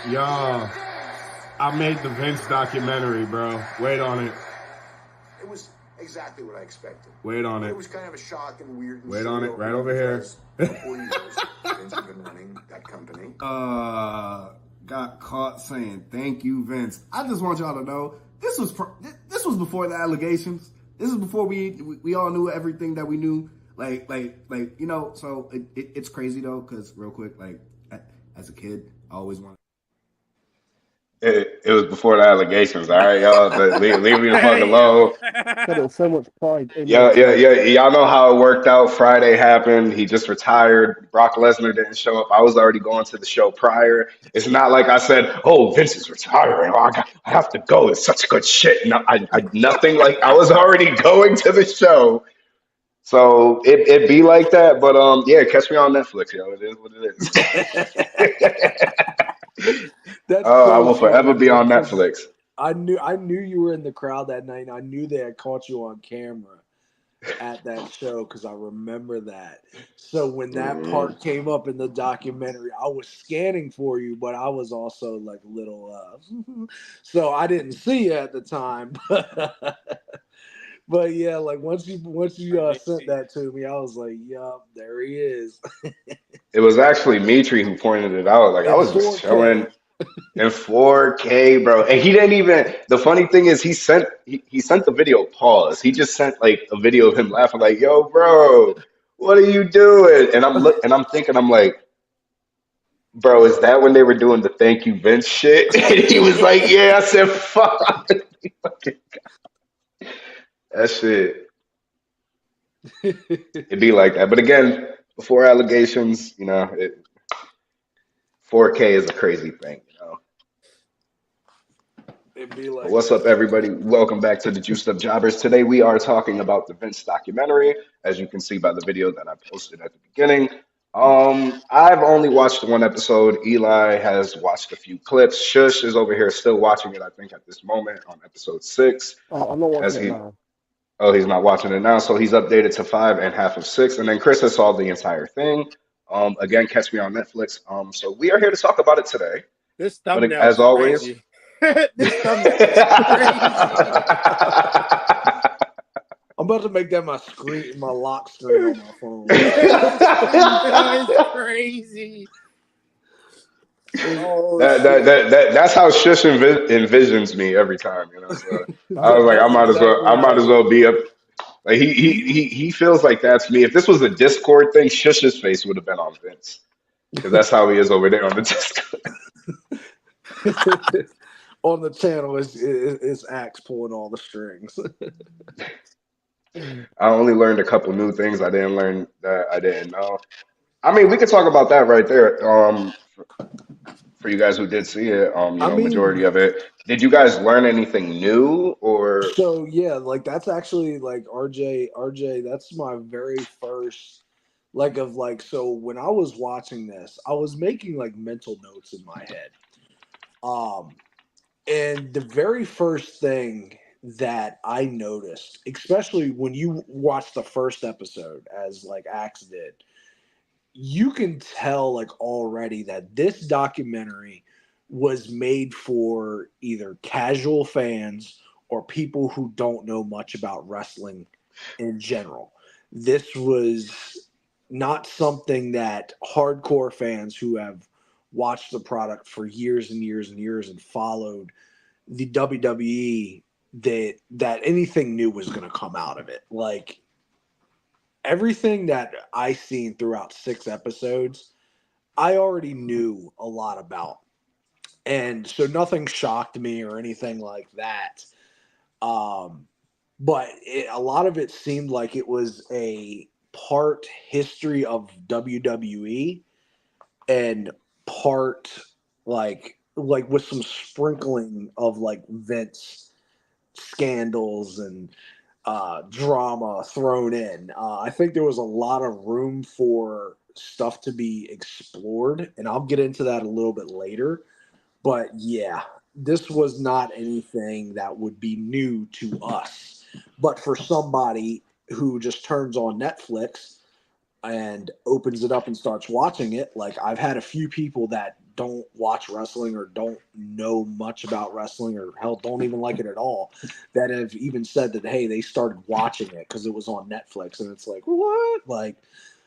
Yo, I made the Vince documentary, bro. Wait on it. It was exactly what I expected. Wait on it. It was kind of a shock and weird. And Wait on it, right over here. For 40 years, Vince has been running that company. Got caught saying thank you, Vince. I just want y'all to know this was before the allegations. This is before we all knew everything that we knew. Like you know. So it's crazy though, because real quick, like as a kid, I always wanted. It was before the allegations, all right, y'all. Leave me the fuck alone. There was so much pride in Yeah, that. yeah, yeah. Y'all know how it worked out. Friday happened. He just retired. Brock Lesnar didn't show up. I was already going to the show prior. It's not like I said, "Oh, Vince is retiring. Oh, I have to go. It's such good shit." No, nothing like. I was already going to the show, so it be like that. But yeah, catch me on Netflix, yo. It is what it is. That's Oh, I so will funny, forever be bro, on 'cause Netflix. I knew you were in the crowd that night, and I knew they had caught you on camera at that show because I remember that. So when that Mhm. part came up in the documentary, I was scanning for you, but I was also like little, so I didn't see you at the time. But yeah, like once you sent that to me, I was like, "Yup, there he is." It was actually Mitri who pointed it out. Like I In was just 4K. chilling in 4K, bro. And he didn't even. The funny thing is, he sent the video pause. He just sent like a video of him laughing, like, "Yo, bro, what are you doing?" And I'm thinking, I'm like, bro, is that when they were doing the thank you Vince shit? And he was like, "Yeah." I said, "Fuck." That shit. It'd be like that. But again, before allegations, 4K is a crazy thing, you know. It'd be But like what's that up, for everybody? sure. Welcome back to the Juiced Up Jobbers. Today we are talking about the Vince documentary, as you can see by the video that I posted at the beginning. I've only watched one episode. Eli has watched a few clips. Shush is over here still watching it, I think, at this moment on episode 6. I'm not As watching it he now. Oh, he's not watching it now, so he's updated to 5 and half of 6. And then Chris has saw the entire thing. Again, catch me on Netflix. So we are here to talk about it today. This But thumbnail as is always, crazy. This thumbnail is crazy. I'm about to make that my lock screen on my phone. Thumbnail is crazy. Oh shit. that's how Shush envisions me every time, you know. So I was like, That's exactly I how might as it well is. be up. Like he feels like that's me. If this was a Discord thing, Shush's face would have been on Vince because that's how he is over there on the Discord. On the channel is Axe pulling all the strings. I only learned a couple new things. I didn't learn that I didn't know. I mean, we could talk about that right there. For you guys who did see it, I mean, majority of it. Did you guys learn anything new or? so yeah, like that's actually like RJ, that's my very first so when I was watching this, I was making like mental notes in my head. Um and the very first thing that I noticed, especially when you watch the first episode as like Axe did, you can tell like already that this documentary was made for either casual fans or people who don't know much about wrestling in general. This was not something that hardcore fans who have watched the product for years and years and years and followed the WWE that anything new was going to come out of it. Like everything that I seen throughout 6 episodes, I already knew a lot about. And so nothing shocked me or anything like that. Um, but a lot of it seemed like it was a part history of WWE and part like with some sprinkling of like Vince scandals and drama thrown in. I think there was a lot of room for stuff to be explored, and I'll get into that a little bit later. But yeah, this was not anything that would be new to us. But for somebody who just turns on Netflix and opens it up and starts watching it, like I've had a few people that don't watch wrestling or don't know much about wrestling or hell don't even like it at all that have even said that hey they started watching it because it was on Netflix and it's like what like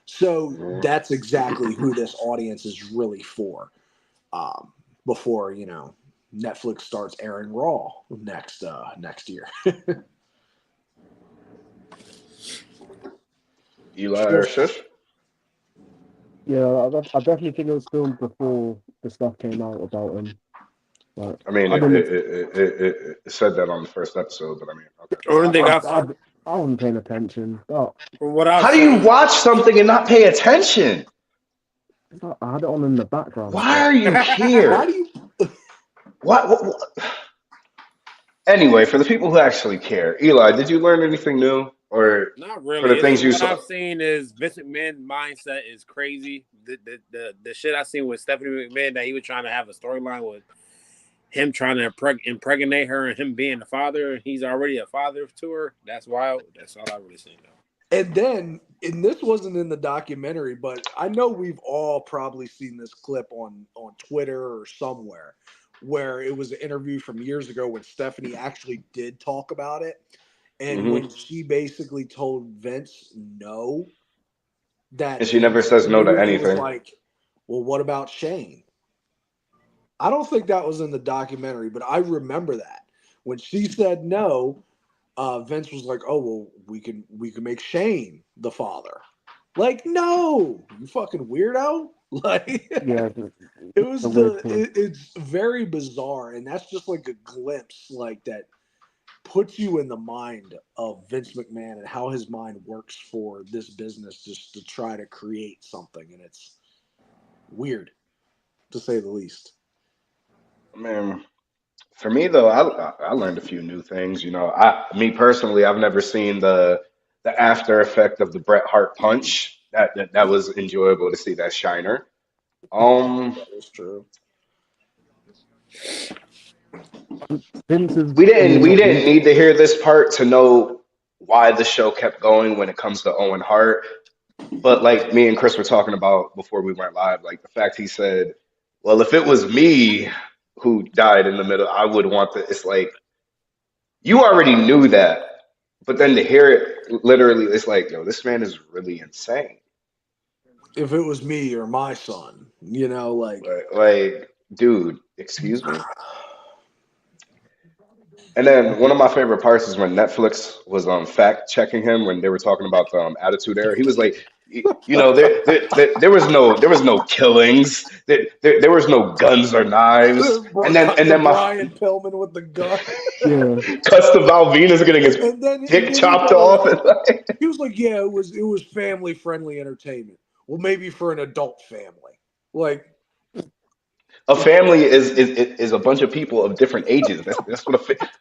so that's exactly who this audience is really for before Netflix starts airing Raw next year. Eli or Shish? Yeah, I definitely think it was filmed before the stuff came out about him. But I mean, I didn't. it said that on the first episode, but I mean, okay. Only thing I wasn't paying attention. But from what I've How do you seen, watch something and not pay attention? I had it on in the background. Why are you Why here? do you What? Anyway, for the people who actually care, Eli, did you learn anything new, or not for really. the It's things just you what saw? I've seen is Vince McMahon mindset is crazy. The shit I seen with Stephanie McMahon that he was trying to have a storyline with him trying to impregnate her and him being the father, and he's already a father to her. That's wild. That's all I really seen though. and this wasn't in the documentary, but I know we've all probably seen this clip on Twitter or somewhere where it was an interview from years ago when Stephanie actually did talk about it. And Hmm. when she basically told Vince no, And that she never Vince says no to immediately was anything. like, well, what about Shane? I don't think that was in the documentary, but I remember that. When she said no, Vince was like, "Oh well, we can make Shane the father." Like, no, you fucking weirdo. Like, Yeah, it it's a was weird thing. it's very bizarre, and that's just like a glimpse, like that puts you in the mind of Vince McMahon and how his mind works for this business, just to try to create something, and it's weird to say the least. I mean, for me though, I learned a few new things. Me personally, I've never seen the after effect of the Bret Hart punch. That was enjoyable to see that shiner. Um, That is true. Vince is we didn't really we not didn't used. need to hear this part to know why the show kept going when it comes to Owen Hart. But like me and Chris were talking about before we went live, like the fact he said, "Well, if it was me who died in the middle, I would want the." It's like you already knew that, but then to hear it literally, it's like, yo, this man is really insane. If it was me or my son, like Like, dude, excuse me. And then one of my favorite parts is when Netflix was fact checking him when they were talking about the Attitude Era. He was like, there was no killings, there was no guns or knives, and then cut to my Brian Pillman with the gun. Yeah, cuts to Val Venus getting his And then dick he chopped goes, off. And like, he was like, "Yeah, it was family friendly entertainment. Well, maybe for an adult family. Like, a family is a bunch of people of different ages. That's what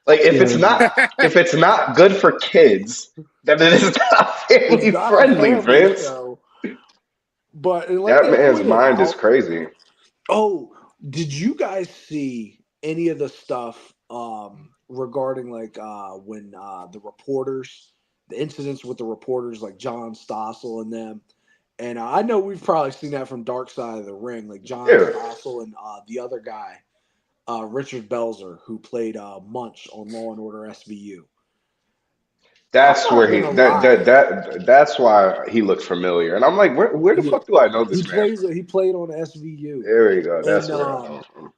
like yeah, if it's not good for kids, then it is not it's family not a friendly, family Vince. show." But and like That they man's pointed mind is out, crazy. oh, did you guys see any of the stuff regarding like when the reporters, the incidents with the reporters like John Stossel and them? And I know we've probably seen that from Dark Side of the Ring, like John Yeah. Stossel and the other guy, Richard Belzer, who played Munch on Law and Order SVU. I'm That's where not he gonna that lie. that that that's why he looked familiar. And I'm like, where the Yeah, fuck do I know this man from? he played on SVU, There we go. and That's where I know him from.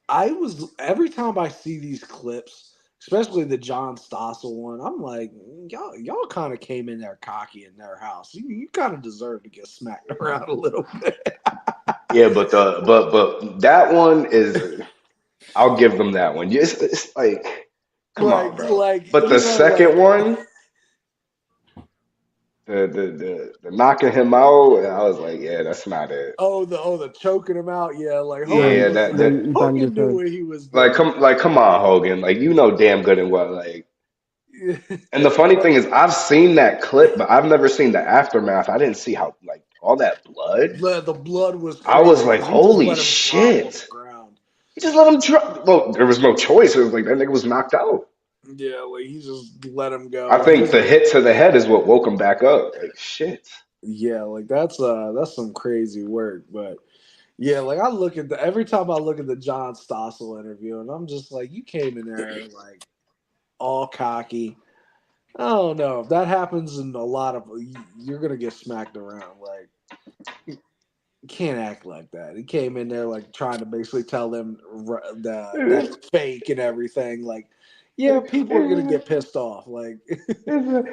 I was every time I see these clips, especially the John Stossel one, I'm like, y'all kind of came in there cocky in their house. You kind of deserve to get smacked around a little bit. Yeah, but that one is I'll give them that one. It's like, come on, bro. like But the second like one, the knocking him out, I was like, yeah, that's not it. the choking him out, yeah. Like yeah. Yeah, Yeah, he banged his Hogan knew head. what he was like doing. come on, Hogan. Like you know damn good and well. Like, and the funny But thing is, I've seen that clip, but I've never seen the aftermath. I didn't see how like all that blood. the blood was I was crazy like, because he just holy let him drop on the shit. ground. He just let him drop. Well, there was no choice. It was like that nigga was knocked out. Yeah, like he just let him I go, and think he's the like, hit to the head is what woke him back up. Like shit. yeah, like that's some crazy work. But Yeah, like I look at every time I look at the John Stossel interview, and I'm just like, you came in there like all cocky. I don't know if that happens in a lot of you're gonna get smacked around. Like you can't act like that. He came in there like trying to basically tell them that's fake and everything. Like, yeah, people are gonna get pissed off. Like,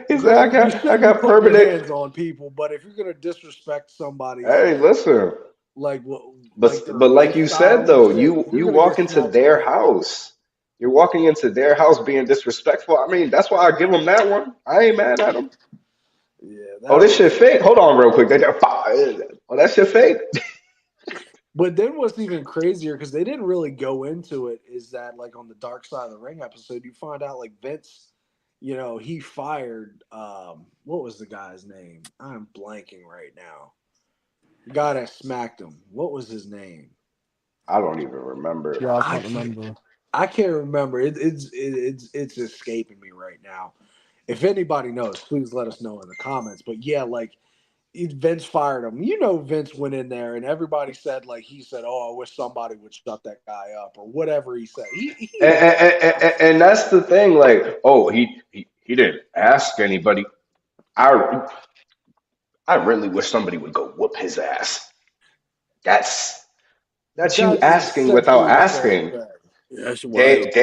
He said, granted, you I shouldn't be got putting your permanent. hands on people, but if you're gonna disrespect somebody's Hey, listen. like what like But their like you said lifestyle and though, shit, you're you gonna walk get into smacked their around. house. You're walking into their house being disrespectful. I mean, that's why I give them that one. I ain't mad at them. Yeah, Oh, that this shit was. fake. Hold on, real quick. Oh, that shit fake. But then what's even crazier because they didn't really go into it is that like on the Dark Side of the Ring episode, you find out like Vince, he fired what was the guy's name? I'm blanking right now. The guy that smacked him. What was his name? I don't even remember. Yeah, I I can't can't remember. I can't remember. It's escaping me right now. If anybody knows, please let us know in the comments. But yeah, like Vince fired him. Vince went in there and everybody said like he said, "Oh, I wish somebody would shut that guy up" or whatever he said. He And, had said and that's the thing. Like, oh, he didn't ask anybody. I I really wish somebody would go whoop his ass. That's you that's asking without essentially the same asking. thing. Yeah, that's wild.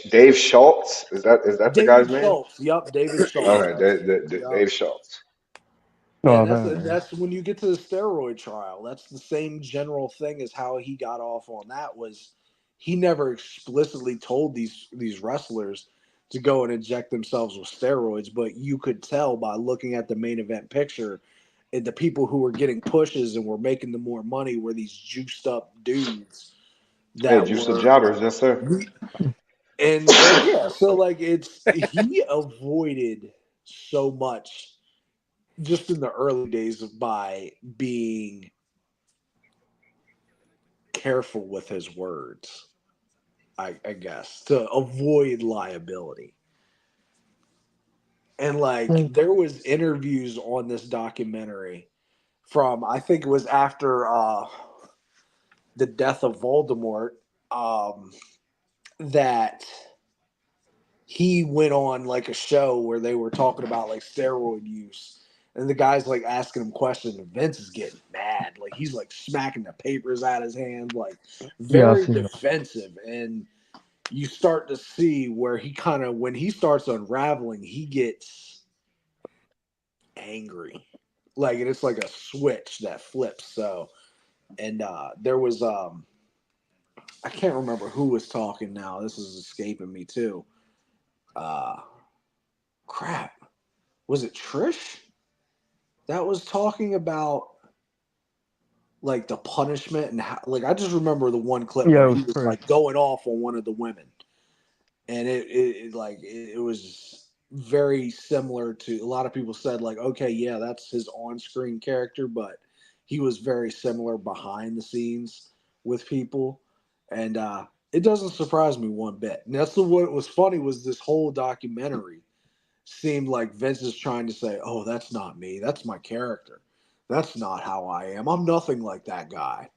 Dave Schultz, is that the guy's David name? Schultz. Yup, David Schultz. Okay, That's it. Dave Yup. Schultz. And Oh, that's there it is. that's when you get to the steroid trial. That's the same general thing as how he got off on that was he never explicitly told these wrestlers to go and inject themselves with steroids, but you could tell by looking at the main event picture and the people who were getting pushes and were making the more money were these juiced up dudes Hey, that juice the were jobbers, yes sir. and yeah, so like he avoided so much just in the early days by being careful with his words, I guess, to avoid liability. And like Mm. there was interviews on this documentary from I think it was after the death of Voldemort um, that he went on like a show where they were talking about like steroid use. And the guy's like asking him questions, and Vince is getting mad. Like he's like smacking the papers out of his hand, like Yeah, I've very seen that. defensive. And you start to see where he kind of, when he starts unraveling, he gets angry. Like, and it's like a switch that flips. So, and there was, I can't remember who was talking now. This is escaping me too. Uh, Crap. Was it Trish that was talking about like the punishment and how, like I just remember the one clip Yeah, where it he was was Chris. like going off on one of the women, and it was very similar to a lot of people said like, okay, yeah, that's his on-screen character, but he was very similar behind the scenes with people, and it doesn't surprise me one bit. And that's what was funny was this whole documentary seemed like Vince is trying to say, "Oh, that's not me. That's my character. That's not how I am. I'm nothing like that guy."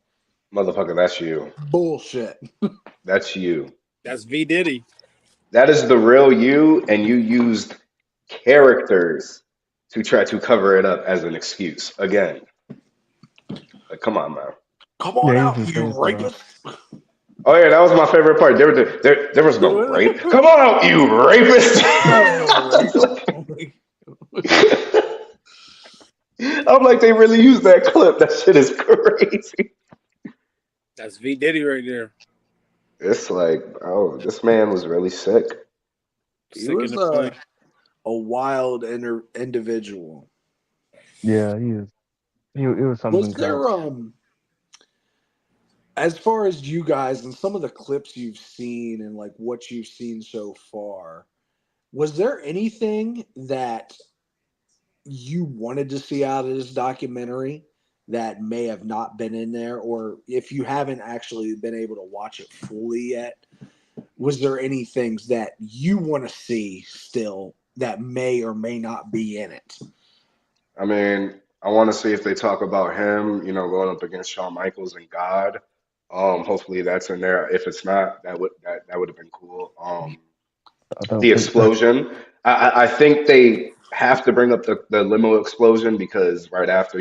Motherfucker, that's you. Bullshit. That's you. That's V Diddy. That is the real you, and you used characters to try to cover it up as an excuse. Again, like, come on, man. Come Yeah, on he's out, you insane for that. rapist. Oh yeah, that was my favorite part. There was no rape. Come on out, you rapist! There's no rape. I'm like, they really used that clip. That shit is crazy. That's V Diddy right there. It's like, oh, this man was really sick. He Sick in was the brain. a wild individual. Yeah, he is. It was Was something there else. as far as you guys and some of the clips you've seen and like what you've seen so far, was there anything that you wanted to see out of this documentary that may have not been in there, or if you haven't actually been able to watch it fully yet, was there any things that you want to see still that may or may not be in it? I mean, I want to see if they talk about him, going up against Shawn Michaels and God. Hopefully that's in there. If it's not, that would have been cool. I don't The think so. explosion. I think they have to bring up the limo explosion because right after,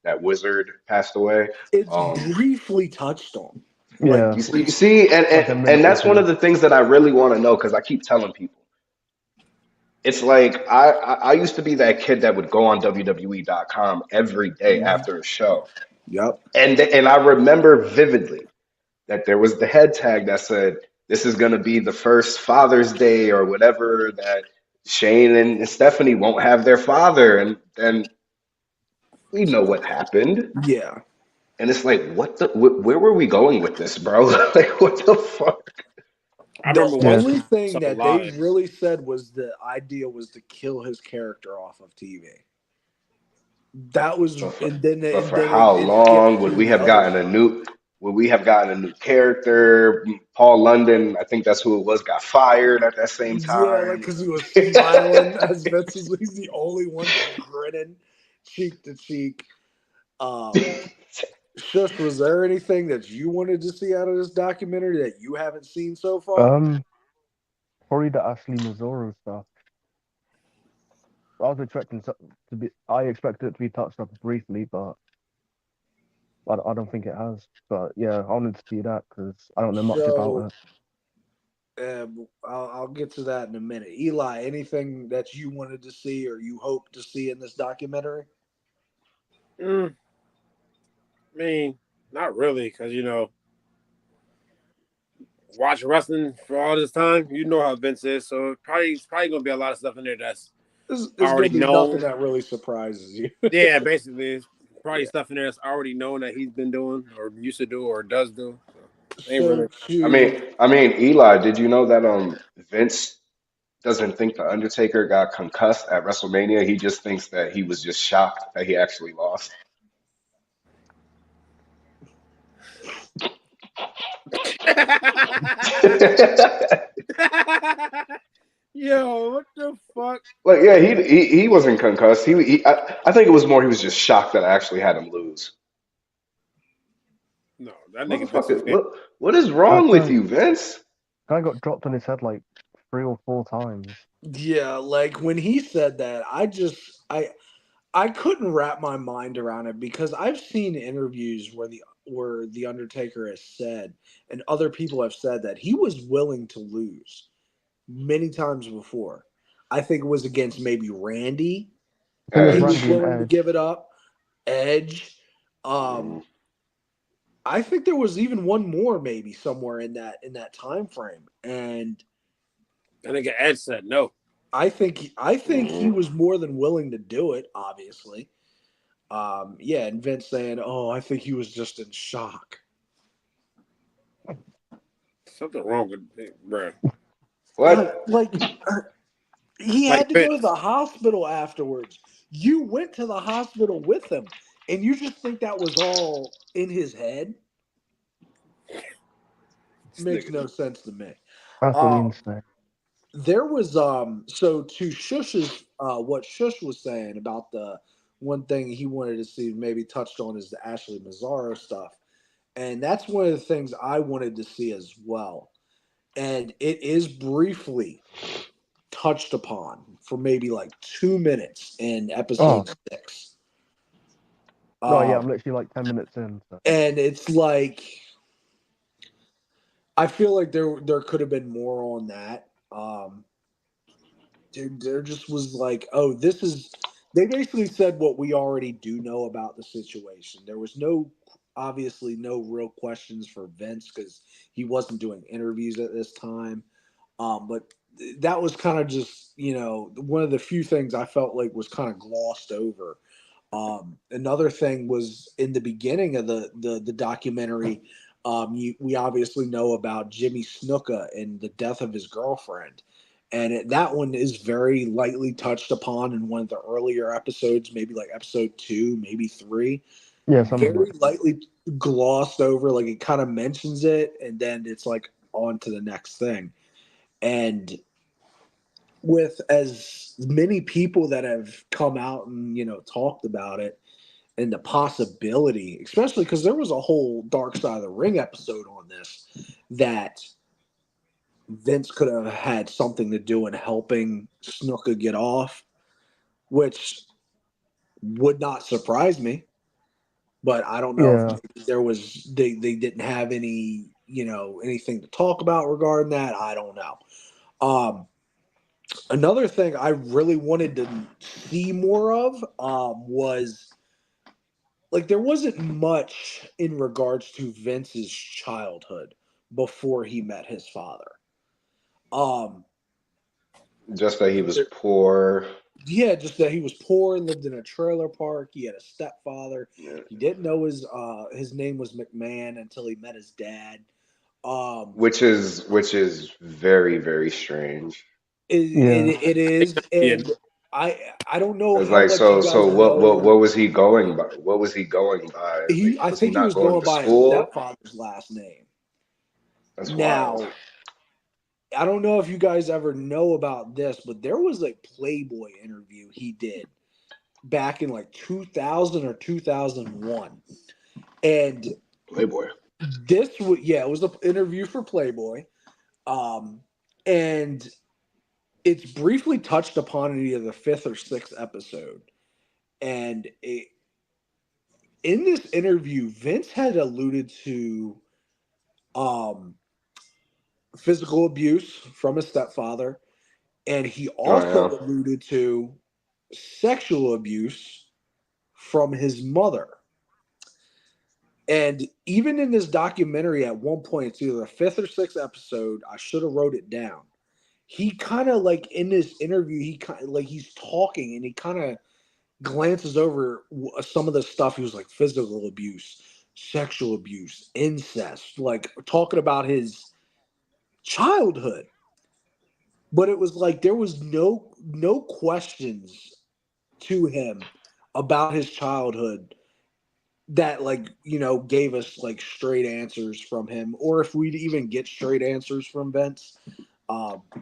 that wizard passed away. It's Um, briefly touched on. Like, Yeah, you see, like a and minute or that's one two. of the things that I really want to know because I keep telling people. It's like I used to be that kid that would go on WWE.com every day after a show. yep. And I remember vividly that there was the head tag that said this is going to be the first Father's Day or whatever that Shane and Stephanie won't have their father, and then we know what happened. Yeah. And it's like, where were we going with this, bro? Like, what the fuck? I The remember Yeah, only watching thing some that they live. really said was the idea was to kill his character off of TV. That was, But for, and then but and for then how it skips long to the other stuff. would we have gotten a new character? Paul London, I think that's who it was, got fired at that same Yeah, like time. because he was smiling as Vince was. He's the only one just grinning, cheek to cheek. Um, Shush, was there anything that you wanted to see out of this documentary that you haven't seen so far? probably the Ashley Mazzaro stuff. I was expecting to be. I expected it to be touched up briefly, but I don't think it has. But yeah, I wanted to see that because I don't know much about So it. I'll get to that in a minute. Eli, anything that you wanted to see or you hope to see in this documentary? Mm, I mean, not really, because watch wrestling for all this time, you know how Vince is. So it's probably gonna be a lot of stuff in there that's There's going already to be nothing known. that really surprises you. Yeah, basically, it's probably Yeah. stuff in there that's already known that he's been doing or used to do or does do. So ain't So really. to I mean, Eli, did you know that Vince doesn't think the Undertaker got concussed at WrestleMania? He just thinks that he was just shocked that he actually lost. Yo, what the fuck? Like, yeah, he wasn't concussed. I think it was more he was just shocked that I actually had him lose. No, that nigga Vince is Motherfucker, fan. what is wrong That with guy, you, Vince? guy got dropped on his head like 3 or 4 times. yeah, like when he said that, I couldn't wrap my mind around it because I've seen interviews where the Undertaker has said and other people have said that he was willing to lose many times before. I think it was against maybe Randy. I think it was He was Edge. Randy and willing to give Edge. it up. Edge. Mm. I think there was even one more maybe somewhere in that time frame. And That nigga Ed said no. I think he Mm. was more than willing to do it, obviously. Yeah, and Vince saying, "Oh, I think he was just in shock." Something wrong with it, bro. Like he Like had to go to Vince. the hospital afterwards. You went to the hospital with him, and you just think that was all in his head? This Makes nigga. no sense to me. That's really Um, insane. there was so to Shush's what Shush was saying about the one thing he wanted to see maybe touched on is the Ashley Mazzaro stuff. And that's one of the things I wanted to see as well. And it is briefly touched upon for maybe like 2 minutes in Oh episode 6. no, yeah, Um, I'm literally like 10 minutes in. So. and it's like I feel like there could have been more on that. There just was like, oh, this is. They basically said what we already do know about the situation. There was obviously no real questions for Vince because he wasn't doing interviews at this time. But that was kind of just one of the few things I felt like was kind of glossed over. Another thing was in the beginning of the documentary. We obviously know about Jimmy Snuka and the death of his girlfriend, and that one is very lightly touched upon in one of the earlier episodes, maybe like episode 2, maybe 3. Yeah, something like Very lightly glossed over, like it kind of mentions it, and then it's like on to the next thing. And with as many people that have come out and talked about it and the possibility, especially because there was a whole Dark Side of the Ring episode on this that Vince could have had something to do in helping Snuka get off, which would not surprise me. But I don't know if Yeah, maybe they didn't have any anything to talk about regarding that. I don't know. Another thing I really wanted to see more of was like there wasn't much in regards to Vince's childhood before he met his father. Um, Just that he was poor. yeah, just that he was poor, lived in a trailer park. He had a stepfather. Yeah. He didn't know his name was McMahon until he met his dad. Um, Which is very, very strange. yeah. it is, Yeah, and I don't know It's how like, much you so guys what know. was he going by? What was he going by? Like, I was he think he not was going going to by his school? stepfather's last name. That's wild. Now, I don't know if you guys ever know about this, but there was a Playboy interview he did back in like 2000 or 2001. And Playboy. it was an interview for Playboy. Um, and it's briefly touched upon in either the fifth or sixth episode. And in this interview, Vince had alluded to um, physical abuse from his stepfather, and he Oh also yeah. alluded to sexual abuse from his mother. And even in this documentary, at one point, it's either the fifth or sixth episode, I should have wrote it down. He kind of like in this interview, he kind of like he's talking and he kind of glances over some of the stuff. He was like physical abuse, sexual abuse, incest, like talking about his childhood. But it was like there was no questions to him about his childhood that gave us like straight answers from him, or if we'd even get straight answers from Vince.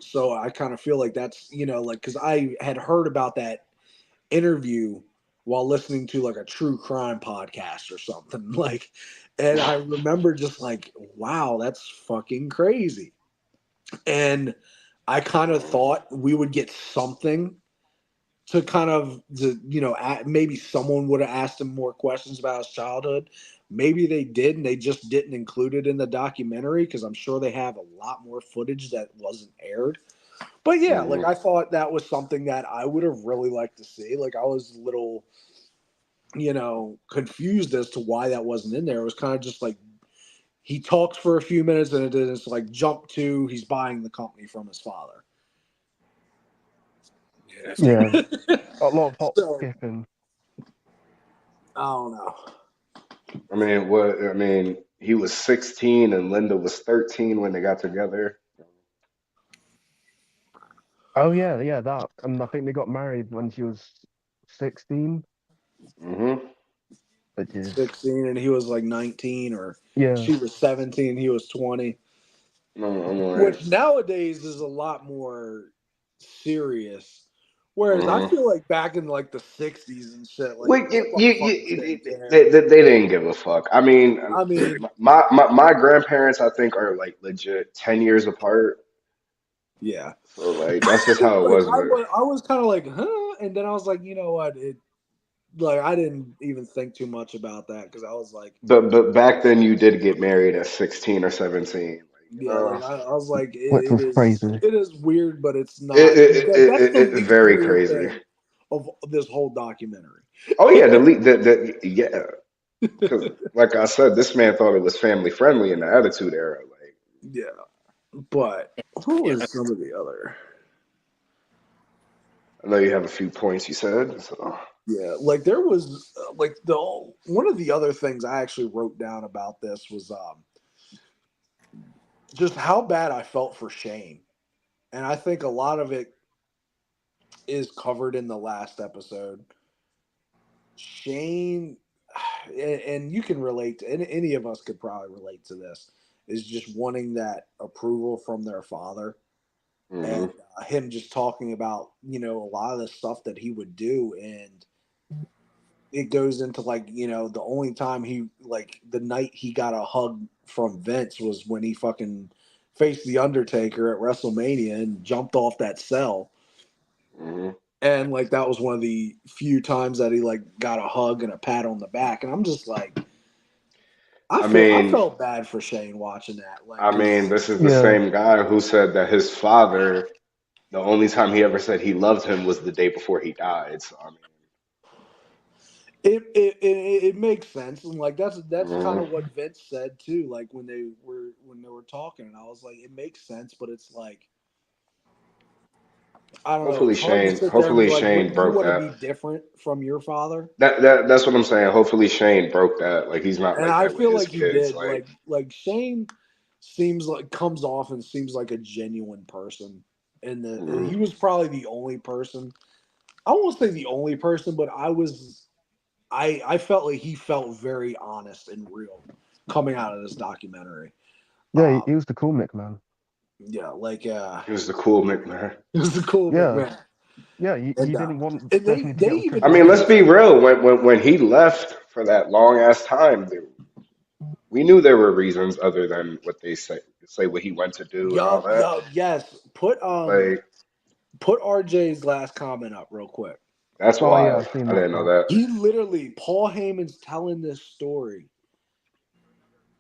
So I kind of feel like that's like because I had heard about that interview while listening to like a true crime podcast or something like, and I remember just like, wow, that's fucking crazy. And I kind of thought we would get something to kind of maybe someone would have asked him more questions about his childhood. Maybe they did, and they just didn't include it in the documentary because I'm sure they have a lot more footage that wasn't aired. But yeah, like Hmm. I thought that was something that I would have really liked to see. Like I was a little, confused as to why that wasn't in there. It was kind of just like he talks for a few minutes and it is like jump to he's buying the company from his father. yeah, that's Yeah. A lot of hop So skipping. I don't know. I mean, what? I mean, he was 16 and Linda was 13 when they got together. Oh yeah, yeah, that. And I think they got married when she was 16, Hmm. which is 16 and he was like 19, or yeah, she was 17, he was 20, I'm like, which nowadays is a lot more serious. Whereas I hmm. feel like back in like the 60s and shit, like Well, them motherfuckers didn't they didn't give a fuck. I mean, I mean, my grandparents, I think, are like legit 10 years apart. yeah. So like that's just how it Like was. But I was kind of like, huh? And then I was like, you know what? It like I didn't even think too much about that because I was like, but back then you did get married at 16 or 17. Like, yeah, like I was like, which was crazy. it is weird, but it's it, not. it, it, That's the it least very weird crazy. thing of this whole documentary. Oh yeah, yeah. Because like I said, this man thought it was family friendly in the Attitude Era. Like Yeah, but what yeah. was some of the other? I know you have a few points you said. So Yeah, like there was like the one of the other things I actually wrote down about this was just how bad I felt for Shane, and I think a lot of it is covered in the last episode. Shane, and you can relate to any of us could probably relate to this, is just wanting that approval from their father. and him just talking about a lot of the stuff that he would do, and it goes into like the only time he like the night he got a hug from Vince was when he fucking faced the Undertaker at WrestleMania and jumped off that cell. And like that was one of the few times that he like got a hug and a pat on the back, and I'm just like, I felt bad for Shane watching that. Like, this is the same guy who said that his father, the only time he ever said he loved him was the day before he died. So I mean, it makes sense, and like that's kind of what Vince said too. Like when they were talking, and I was like, it makes sense, but it's like, I don't know. It's hard to sit there and be like, Shane wouldn't you broke want to that. be different from your father? That's what I'm saying. Hopefully Shane broke that. Like he's not And like I that with feel his like he kids. did. Like Shane comes off and seems like a genuine person, and he was probably the only person. I won't say the only person, but I felt like he felt very honest and real coming out of this documentary. Yeah, he was the cool McMahon. Yeah, like He was the cool McMahon. it was the cool McMahon. Yeah, he didn't want and Stephanie to they get with even Triple I mean, H. let's be real. When he left for that long ass time, dude, we knew there were reasons other than what they say what he went to do and all that. Yes. Like Put RJ's last comment up real quick. that's Oh yeah, wild. I've seen I that. didn't know that. He literally, Paul Heyman's telling this story,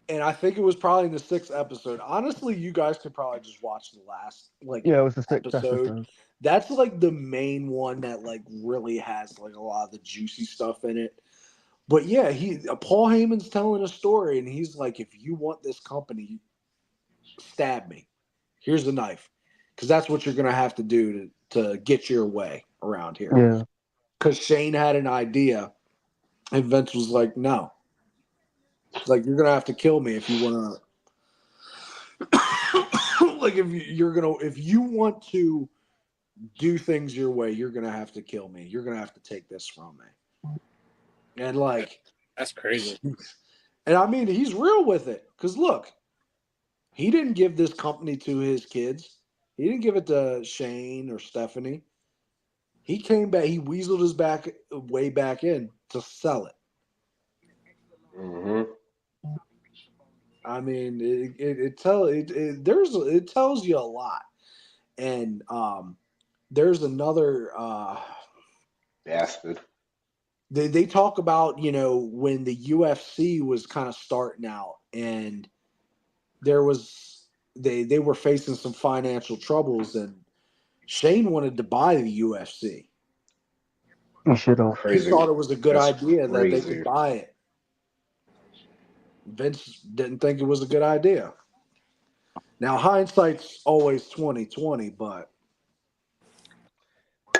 and I think it was probably in the 6th episode. Honestly, you guys could probably just watch the last Yeah, it was the 6th episode. episode. That's like the main one that like really has like a lot of the juicy stuff in it. But yeah, Paul Heyman's telling a story, and he's like, if you want this company, stab me. Here's the knife, because that's what you're gonna have to do to get your way around here. Yeah. Because Shane had an idea, and Vince was like, no. It's like, you're gonna have to kill me if you want to. Like if you want to do things your way, you're gonna have to kill me. You're gonna have to take this from me. And like, that's crazy. And I mean, he's real with it. Because look, he didn't give this company to his kids. He didn't give it to Shane or Stephanie. He came back. He weaseled his way back in to sell it. I mean, it tells you a lot. And there's another bastard. They talk about when the UFC was kind of starting out, and there was they were facing some financial troubles, and Shane wanted to buy the UFC. He should have. He thought it was a good idea that they crazy. could buy it. Vince didn't think it was a good idea. Now hindsight's always 20/20, but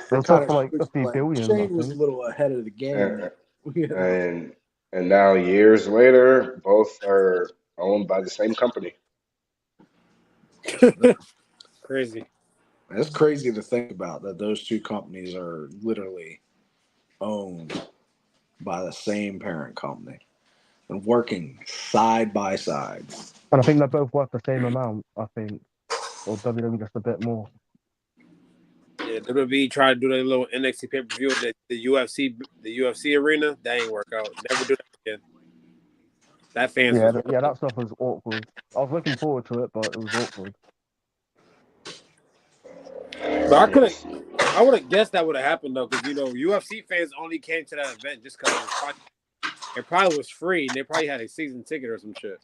They were talking like a few billion. Shane was a little ahead of the game. And now years later, both are owned by the same company. Crazy. It's crazy to think about that those two companies are literally owned by the same parent company and working side by side. And I think they're both worth the same amount, I think. Or WWE just a bit more. Yeah, WWE tried to do their little NXT pay-per-view at the UFC arena. That ain't work out. Never do that again. That fans that stuff was awkward. I was looking forward to it, but it was awkward. But I would have guessed that would have happened though, because UFC fans only came to that event just because it probably was free, and they probably had a season ticket or some shit.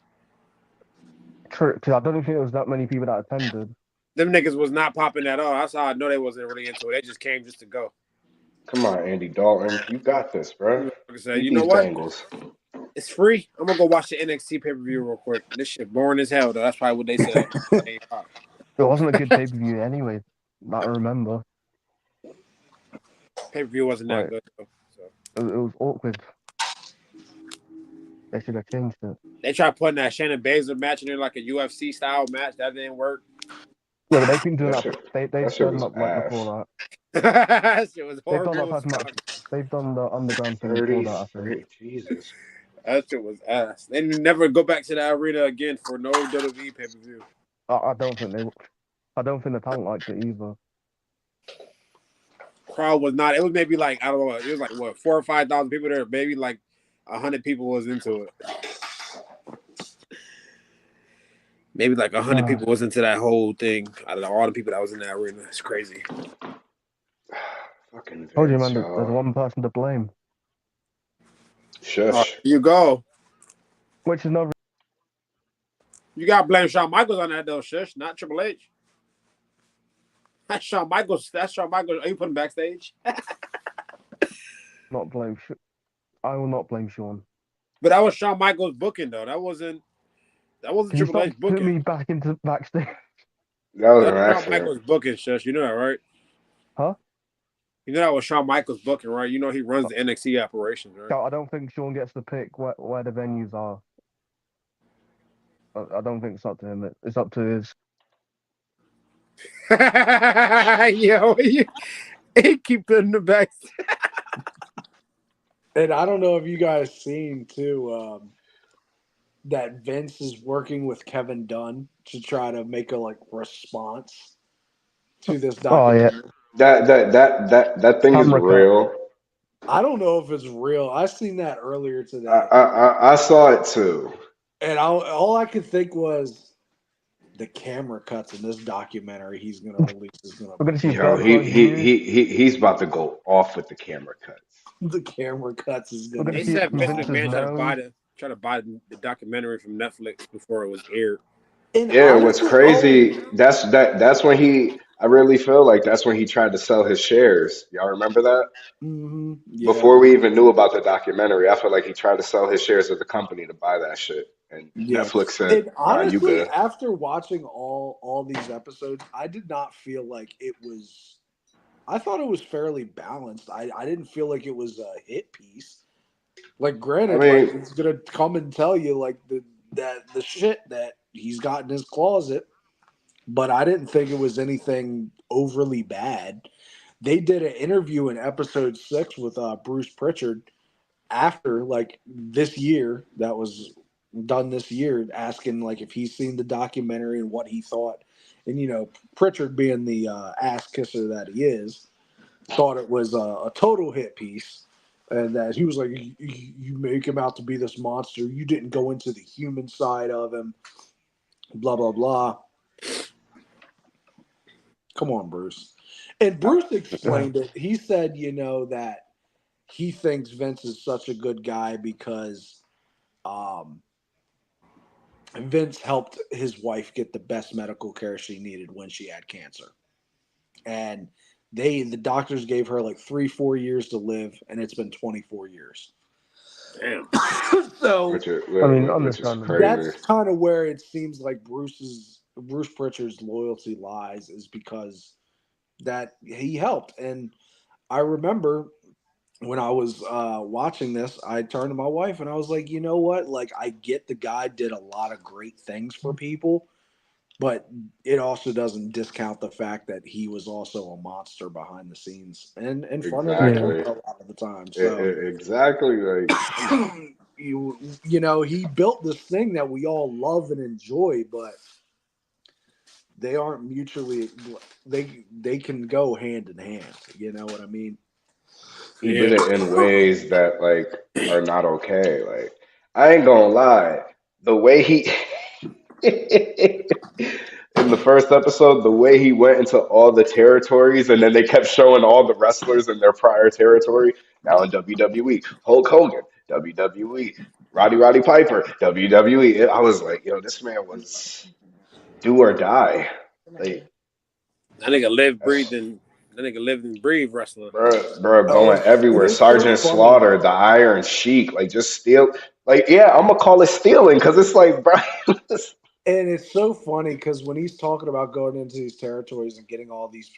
True, because I don't think there was that many people that attended. Them niggas was not popping at all. That's how I know they wasn't really into it. They just came just to go. Come on, Andy Dalton, you got this, bro. Like I said, you know what? Bengals. It's free. I'm gonna go watch the NXT pay-per-view real quick. This shit boring as hell though. That's probably what they said. It wasn't a good pay-per-view anyway. That I remember. Pay-per-view wasn't that good though. So. It was awkward. They should have changed it. They tried putting that Shannon Baszler match in there like a UFC style match. That didn't work. Yeah, but they've been doing that. They've done that like before that. That shit was horrible. They've done the underground thing before that, I think. Jesus. That shit was ass. They never go back to that arena again for no WWE pay-per-view. I don't think they will. I don't think the talent liked it either. Crowd was not. It was maybe like, I don't know. It was like what, 4,000 or 5,000 people there. Maybe like 100 people was into it. Maybe like 100 people was into that whole thing. Out of all the people that was in that arena, it's crazy. Fucking Told you, Vince, man. There's y'all. one person to blame, Shush. You go. which is not. You got to blame Shawn Michaels on that though, shush, not Triple H. That's Shawn Michaels. That's Shawn Michaels. Are you putting backstage? Not blame. I will not blame Sean. But that was Shawn Michaels booking though. That wasn't Can you Triple stop H putting booking. me back into backstage? That was That's an Shawn accident. Michaels booking, shush. You know that, right? Huh? You know that was Shawn Michaels booking, right? You know he runs the NXT operations, right? I don't think Sean gets to pick where the venues are. I don't think it's up to him. It's up to his. Yo, he keep putting the back. And I don't know if you guys seen too that Vince is working with Kevin Dunn to try to make a like response to this Oh yeah, documentary. That thing is camera cut. real. I don't know if it's real. I seen that earlier I, today, I I saw it too. and all I could think was the camera cuts in this documentary he's gonna release is gonna We're gonna see Yo, bird's eye view. he's about to go off with the camera cuts. the camera cuts is We're gonna gonna They be see said Vince wild. Vince's McMahon nose. try to buy the documentary from Netflix before it was aired. And Yeah, what's honestly, crazy, that's when I really feel like that's when he tried to sll his shares. Y'all remember that? yeah, Before we even knew about the documentary, I feel like he tried to sell his shares of the company to buy that shit. And yeah. Netflix said, And nah, you honestly, good. after watching all these episodes, I did not feel like it was. I thought it was fairly balanced. I didn't feel like it was a hit piece. Like, I granted, like mean, it's gonna come and tell you like the shit that he's got in his closet, but I didn't think it was anything overly bad. They did an interview in episode 6 with Bruce Pritchard after like this year that was done this year, asking like if he's seen the documentary and what he thought. And Pritchard, being the ass kisser that he is, thought it was a total hit piece, and that he was like, you make him out to be this monster. You didn't go into the human side of him. Blah blah blah. Come on, Bruce. And Bruce explained it. He said, that he thinks Vince is such a good guy because Vince helped his wife get the best medical care she needed when she had cancer. And the doctors gave her like 3-4 years to live, and it's been 24 years. Damn. So I mean, which is understandable. crazy. that's kind of where it seems like Bruce Pritchard's loyalty lies, is because that he helped. And I remember when I was watching this, I turned to my wife and I was like, you know what? Like, I get the guy did a lot of great things for people, but it also doesn't discount the fact that he was also a monster behind the scenes and in front of the Yeah. Exactly. camera a lot of the time. So Exactly. Like, he built this thing that we all love and enjoy, but they aren't mutually they can go hand in hand. You know what I mean? he did Yeah. it in ways that like are not okay. Like, I ain't gonna lie, the way he in the first episode, the way he went into all the territories, and then they kept showing all the wrestlers in their prior territory. Now in WWE, Hulk Hogan, WWE, Roddy Piper, WWE. I was like, yo, this man was do or die. Like, That nigga that's, lived and breathed wrestler. bro, Oh, going everywhere. it's so Sergeant funny. Slaughter, the Iron Sheik, like just steal. Like, yeah, I'm gonna call it stealing because it's like, bro. And it's so funny because when he's talking about going into these territories and getting all these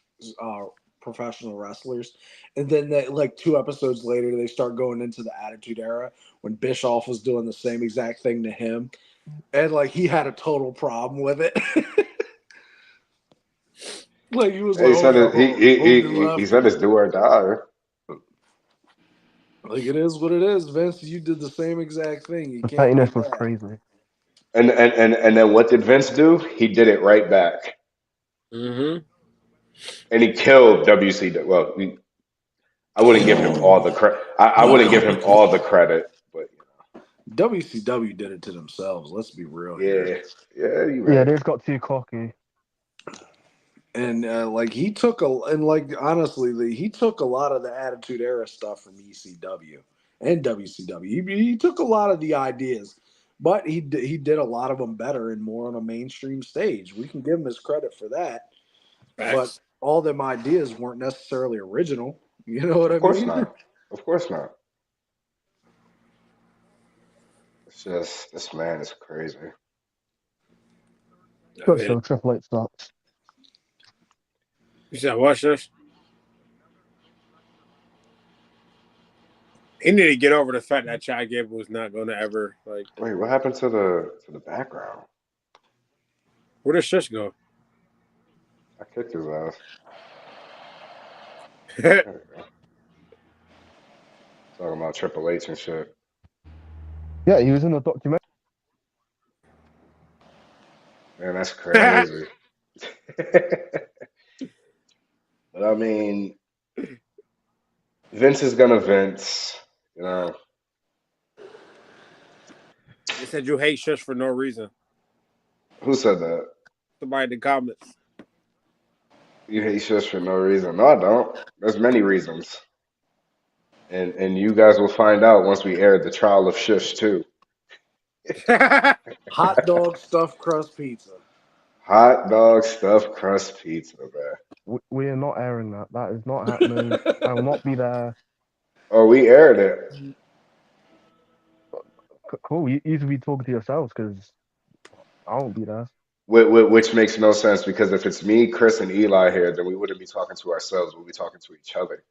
professional wrestlers, and then like 2 episodes later, they start going into the Attitude Era when Bischoff was doing the same exact thing to him, and like he had a total problem with it. Like he was like, He "Oh said yeah, it, Hogan he left," said it's do or die. like it is what it is. Vince, you did the same exact thing. You The can't be pettiness was mad. crazy. And then what did Vince do? He did it right back. Mm-hmm. and he killed WCW. Well, I wouldn't give him all the credit. I wouldn't give him all the credit, but WCW did it to themselves. Let's be real here. yeah, yeah, you're Yeah, right. they've got too cocky. And like he took honestly, he took a lot of the Attitude Era stuff from ECW and WCW. He took a lot of the ideas, but he did a lot of them better and more on a mainstream stage. We can give him his credit for that, but Facts. all them ideas weren't necessarily original. You know what I Of course mean? not. Of course not. It's just this man is crazy. But still, Triple H sucks. You said watch this. He need to get over the fact that Chad Gable was not going to ever like. Wait, what happened to the background? Where does Shush go? I kicked his ass. There we go. Talking about Triple H and shit. Yeah, he was in a documentary. Man, that's crazy. But I mean, Vince is gonna Vince, you know. They said you hate Shush for no reason. Who said that? Somebody in the comments. You hate Shush for no reason. No, I don't. There's many reasons. And you guys will find out once we air the trial of Shush too. Hot dog stuffed crust pizza. Hot dog stuffed crust pizza, man. We are not airing that. That is not happening. I will not be there. Oh, we aired it. Cool. You should be talking to yourselves because I won't be there. Which makes no sense because if it's me, Chris, and Eli here, then we wouldn't be talking to ourselves. We'll be talking to each other.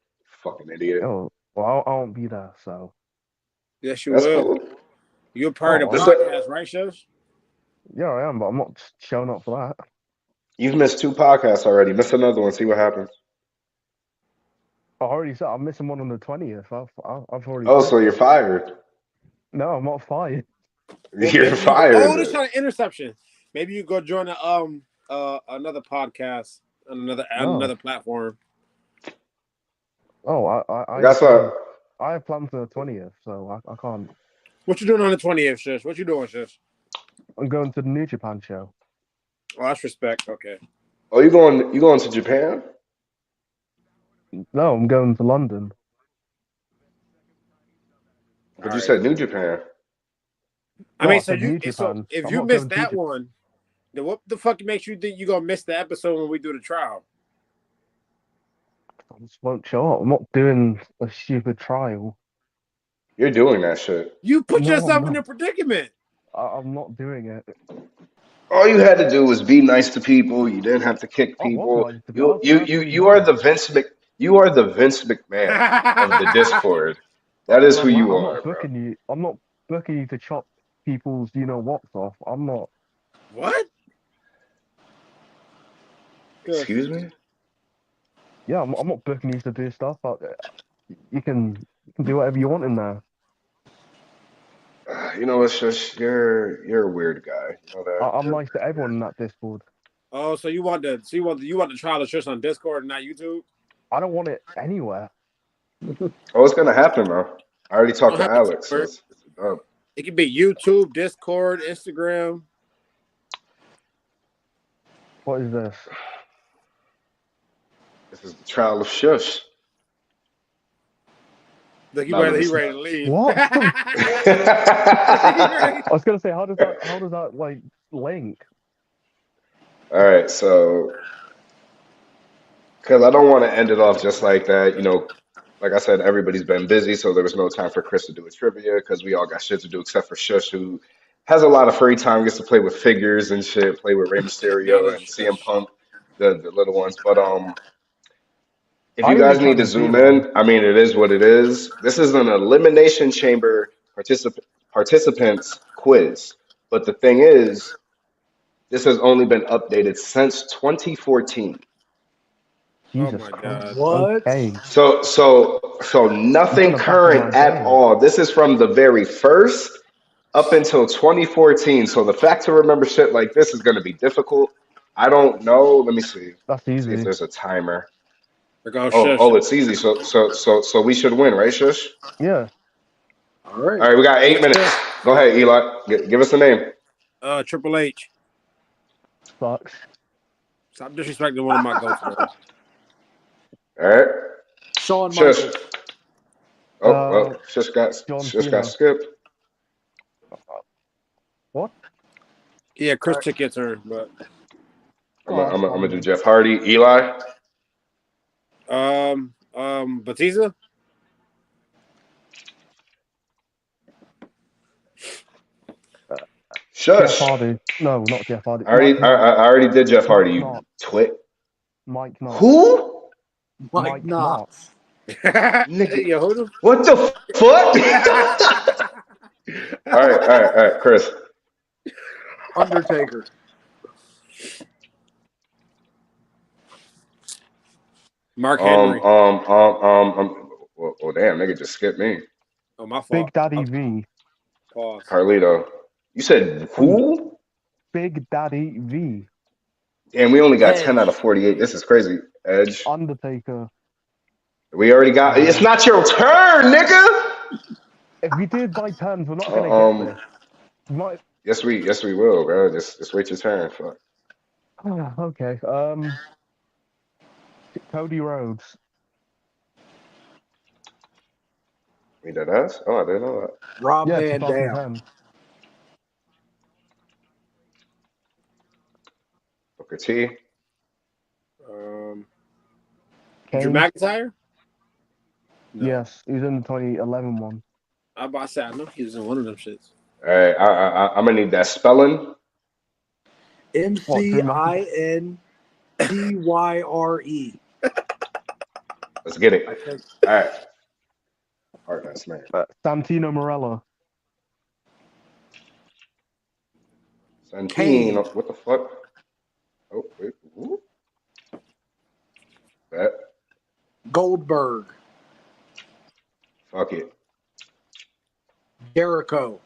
Fucking idiot. Oh, well, I won't be there. So Yes, you That's will. cool. You're part of the Oh, podcast, right, Shush? yeah, I am, but I'm not showing up for that. You've missed 2 podcasts already. Miss another one. See what happens. I already said I'm missing one on the 20th. I've already. Oh, said so that. you're fired. No, I'm not fired. You're fired. Oh, this is an interception. Maybe you go join another podcast on another platform. Oh, I That's what. I have plans for the 20th, so I can't. What you doing on the 20th, Shush? What you doing, Shush? I'm going to the New Japan show. Oh, that's respect. Okay. Oh, you going to Japan? No, I'm going to London. But you said New Japan. I No, mean, I said New Japan. if I'm you not missed going to that Japan. one, then what the fuck makes you think you're gonna miss the episode when we do the trial? I just won't show up. I'm not doing a stupid trial. You're doing that shit. You put No, yourself I'm in a not. predicament. I'm not doing it. All you had to do was be nice to people. You didn't have to kick I was people. nice to be. I You was you you perfectly you are nice. the you are the Vince McMahon of the Discord. That is who you I'm are, not bro. booking you. I'm not booking you to chop people's what's off. I'm not. What? Good. Excuse me? Yeah, I'm not booking you to do stuff. But you can do whatever you want in there. You know, it's just you're a weird guy. You know that? I'm nice to everyone in that Discord. Oh, so you want the trial of Shush on Discord and not YouTube? I don't want it anywhere. Oh, it's gonna happen though. I already talked Don't to have Alex, so Discord. it's a dub. It could be YouTube, Discord, Instagram. What is this? This is the trial of Shush. Look, No, he it's ready not. to leave. What? I was gonna say, how does that like link? All right, so because I don't want to end it off just like that, you know. Like I said, everybody's been busy, so there was no time for Chris to do a trivia because we all got shit to do except for Shush, who has a lot of free time, gets to play with figures and shit, play with Rey Mysterio and CM Punk, the little ones. But if I you didn't guys even need try to to do zoom one. in, I mean, it is what it is. This is an elimination chamber participants quiz. But the thing is, this has only been updated since 2014. Jesus my Christ. God. What? Okay. So nothing gonna back current my at game. all. This is from the very first up until 2014. So the fact to remember shit like this is going to be difficult. I don't know. Let me see. That's See if easy. there's a timer. There goes Oh, Shush. it's easy. So we should win, right, Shush? Yeah. All right. All right, we got 8 Yeah, minutes. Go ahead, Eli. Give us a name. Triple H. Sucks. Stop disrespecting one of my goats, bro. All right. Shawn Shush. Michaels. Oh, Shush John got Cena. skipped. What? Yeah, Chris took your turn, but I'm gonna do fine. Jeff Hardy. Eli. Batista. Jeff Shush. Hardy. No, not Jeff Hardy. I already did Jeff Hardy. Mike You Knox. twit. Mike Knox. Who? Mike Knox. Nigga. Yo, who the What the fuck? all right, Chris. Undertaker. Mark Henry. Well, damn, nigga just skipped me. Oh, my fault. Big Daddy V. Pause. Carlito. You said who? Big Daddy V. Damn, we only got Edge. 10 out of 48. This is crazy. Edge. Undertaker. We already got. It's not your turn, nigga. If we did by turns, we're not gonna get this. Might... Yes, we will, bro. Just wait your turn. Fuck. Okay. Cody Rhodes. We did us? Oh, I didn't know that. Rob Yeah, Van Dam. 2010. Booker T. Drew Kane. McIntyre? No. Yes, he was in the 2011 one. I about to say, I know he was in one of them shits. All right, I'm gonna need that spelling. McIntyre. Let's get it. I think. All right. Hard ass man. Santino Marella. Santino. What the fuck? Oh, wait. Ooh. That. Goldberg. Fuck it. Jericho.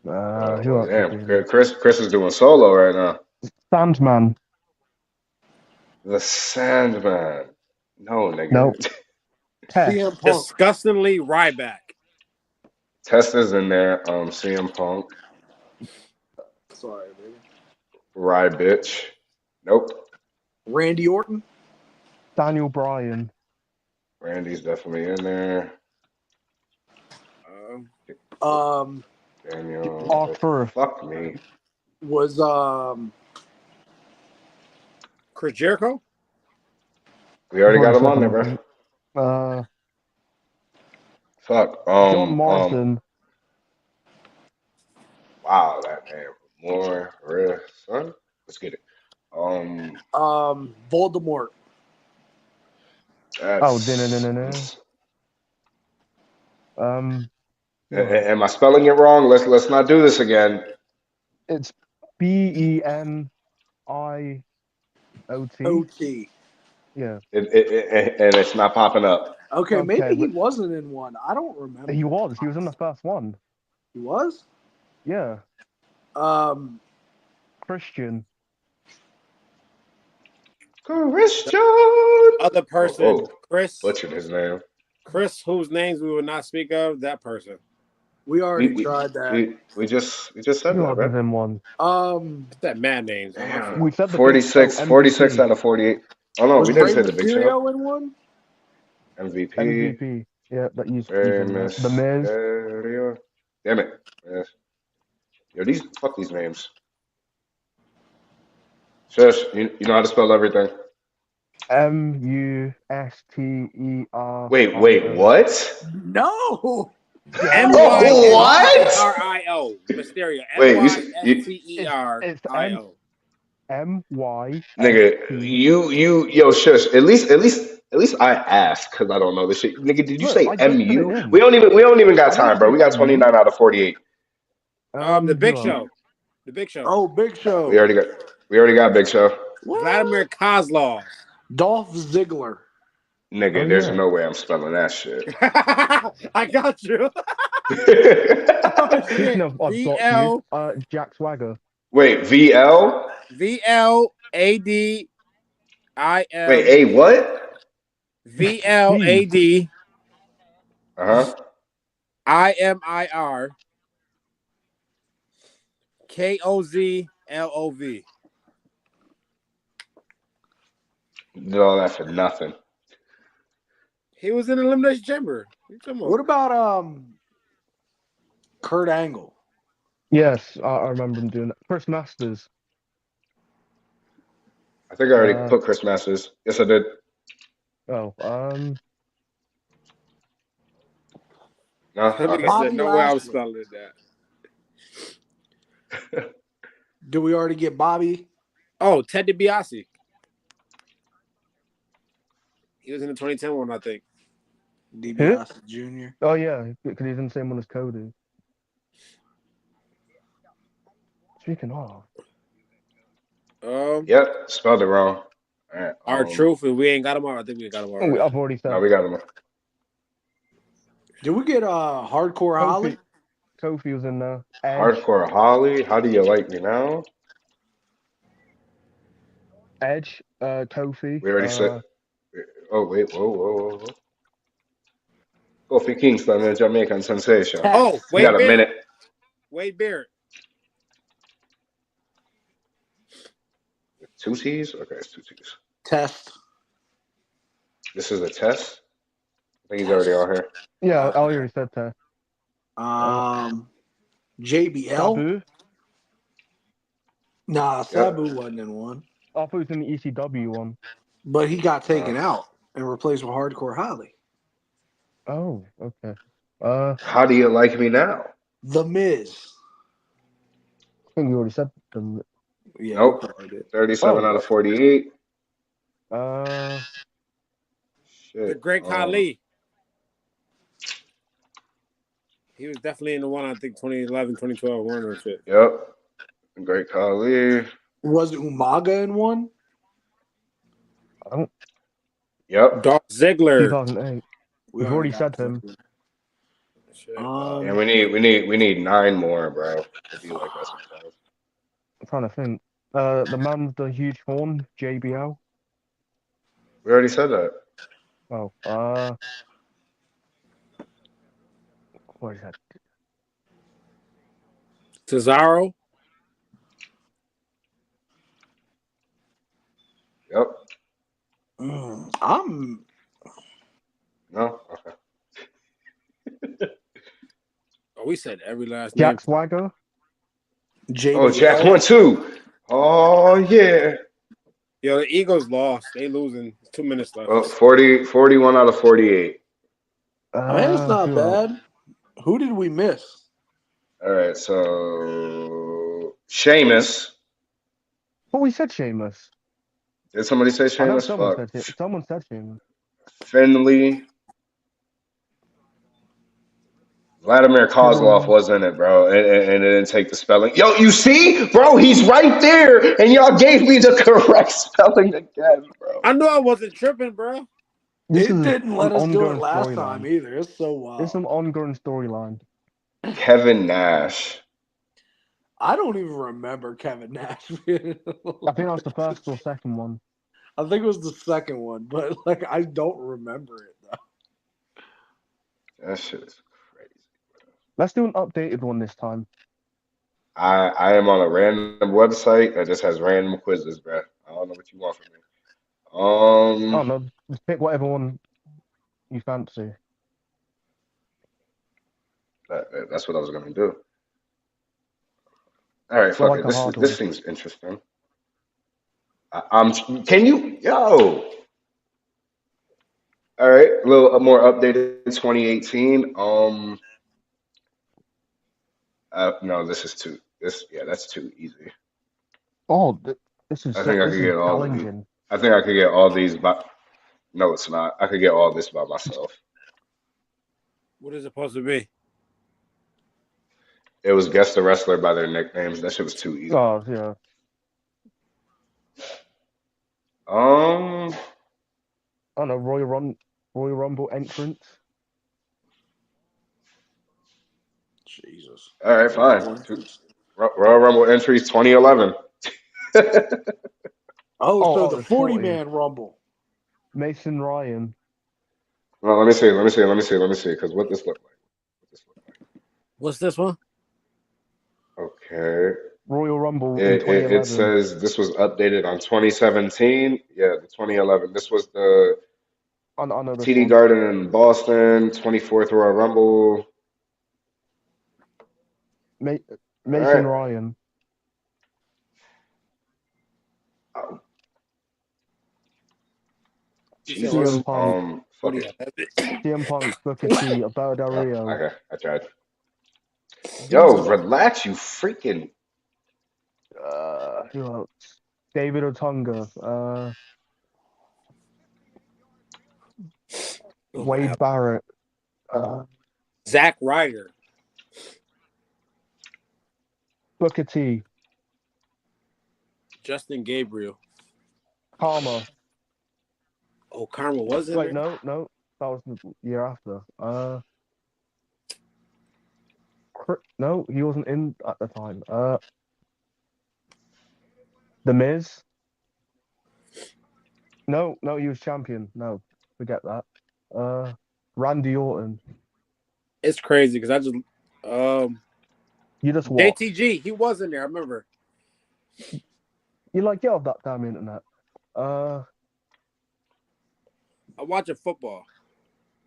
Who else? Damn, Chris is doing solo right now. Sandman. The Sandman. No, nigga. Nope. Test. CM Punk. Disgustingly Ryback. Test is in there. CM Punk. Sorry, baby. Rye bitch. Nope. Randy Orton. Daniel Bryan. Randy's definitely in there. Daniel. Arthur. Fuck me. Was Chris Jericho? We already got him on there, bro. Fuck. John Morrison. Wow, that man. Morrison. Let's get it. Voldemort. Am I spelling it wrong? Let's not do this again. It's BENIOT. OT. Yeah. And it's not popping up. Okay, maybe he wasn't in one. I don't remember. He was. He was in the first one. He was? Yeah. Christian. Christian. Other person. Chris. Butchered his name. Chris, whose names we will not speak of. That person. We already tried that. We just said You that, right? him one. That mad names. We said the 46 out of 48. Oh no, we didn't say the Big Show. In one? MVP. Yeah, that used The Miz. Damn it. Yes. Yo, fuck these names. Shush, you know how to spell everything. MUSTER. Wait, what? No. MYSTERIO. Mysterio. Wait, MYSTERIO. MY. Nigga, yo, shush. At least I asked because I don't know this shit. Nigga, did you say MU? We don't even got time, bro. We got 29 out of 48. The Big Show. The Big Show. Oh, Big Show. We already got Big Show. What? Vladimir Kozlov. Dolph Ziggler. Nigga, there's no way I'm spelling that shit. I got you. Speaking of, I've got you. Jack Swagger. Wait, VL? VLADIM Wait, A what? VLAD Uh-huh. IMIR KOZLOV. Did all that for nothing. He was in the Elimination Chamber. What you talking What about? about Kurt Angle? Yes, I remember him doing that. Chris Masters. I think I already Uh, put Chris Masters. Yes, I did. oh, No? That nigga Okay. said Bobby no way I was Lashley. spelling it that. Do we already get Bobby? Oh, Ted DiBiase. He was in the 2010 one, I think. DiBiase Jr. oh yeah, because he's in the same one as Cody. Speaking of, Yep, spelled it wrong. All right. Our truth, if we ain't got him all, I think we got him already. I've already said. No, we got him. Did we get Hardcore Holly? Kofi was in there. Edge, Hardcore Holly. How do you like me now? Edge, Kofi. We already said. Oh wait, whoa. Kofi Kingston, the Jamaican sensation. Oh, We got a minute. Wade Barrett. Two T's? Okay, it's two T's. Test. This is a test. I think he's already on here. Yeah, I already said that. JBL? Sabu. Nah, Sabu wasn't in one. I thought he was in the ECW one. But he got taken out and replaced with Hardcore Holly. Oh, okay. How do you like me now? The Miz. I think we already said them. Yeah, Nope. we probably did. 37 out of 48. Shit. The Great Khali. He was definitely in the one, I think, 2011, 2012, one or shit. Yep. The Great Khali. Was Umaga in one? I don't. Yep. Dolph Ziggler. 2008. We've already said him. And we need 9 more, bro. If you like us sometimes. I'm trying to think. The man with the huge horn, JBL. We already said that. Oh, what is that? Cesaro. Yep. I'm No? Okay. Oh, we said every last Jack name. Swagger. JBL. Oh, Jack 1 2. Oh yeah. Yo, the Eagles lost. They losing. 2 minutes left. Well, 41 out of 48. I mean, it's not who else? bad. Who did we miss? All right, so Sheamus. Oh, we said Sheamus. Did somebody say I know Sheamus? someone Fuck. said it. Someone said Sheamus. Finley. Vladimir Kozlov was in it, bro, and it didn't take the spelling. Yo, you see, bro, he's right there, and y'all gave me the correct spelling again, bro. I knew I wasn't tripping, bro. This It is didn't let an us do it ongoing last time storyline. either. It's so wild. It's an ongoing storyline. Kevin Nash. I don't even remember Kevin Nash. I think that was the first or second one. I think it was the second one, but like I don't remember it though. That shit is crazy. Let's do an updated one this time. I am on a random website that just has random quizzes, bro. I don't know what you want from me. I don't know. Just pick whatever one you fancy. That's what I was gonna do. All right, So fuck like it. a hard This one. seems interesting. Can you, yo? All right, a little more updated 2018. No, this is too. That's too easy. Oh, this is I think I this could is get all. challenging. I think I could get all these by. No, it's not. I could get all this by myself. What is it supposed to be? It was guess the wrestler by their nicknames. That shit was too easy. Oh yeah. Um, I don't know. Royal Rumble entrance. Jesus. all right, fine. Royal Rumble entries 2011. So the the 40. 40-man Rumble. Mason Ryan. Well, let me see. Because what this look What's this one? like? Okay. Royal Rumble in It 2011. says this was updated on 2017. Yeah, the 2011. This was the I know this TD one. Garden in Boston, 24th Royal Rumble. All Mason right. Ryan. Oh, You said Jesus. CM Punk. what do Fucking. you have? CM Punk. Booker T. Alberto Del Rio. Okay, I tried. Yo, Diesel. relax, you freaking. Who else? David Otunga. Oh my Wade God. Barrett. Zack Ryder. Booker T. Justin Gabriel. Karma. Oh, Karma was in Wait, there? no. That was the year after. No, he wasn't in at the time. The Miz. No, he was champion. No, forget that. Randy Orton. It's crazy because I just You just watch. JTG, he was in there, I remember. You like get off that damn internet. I watching football.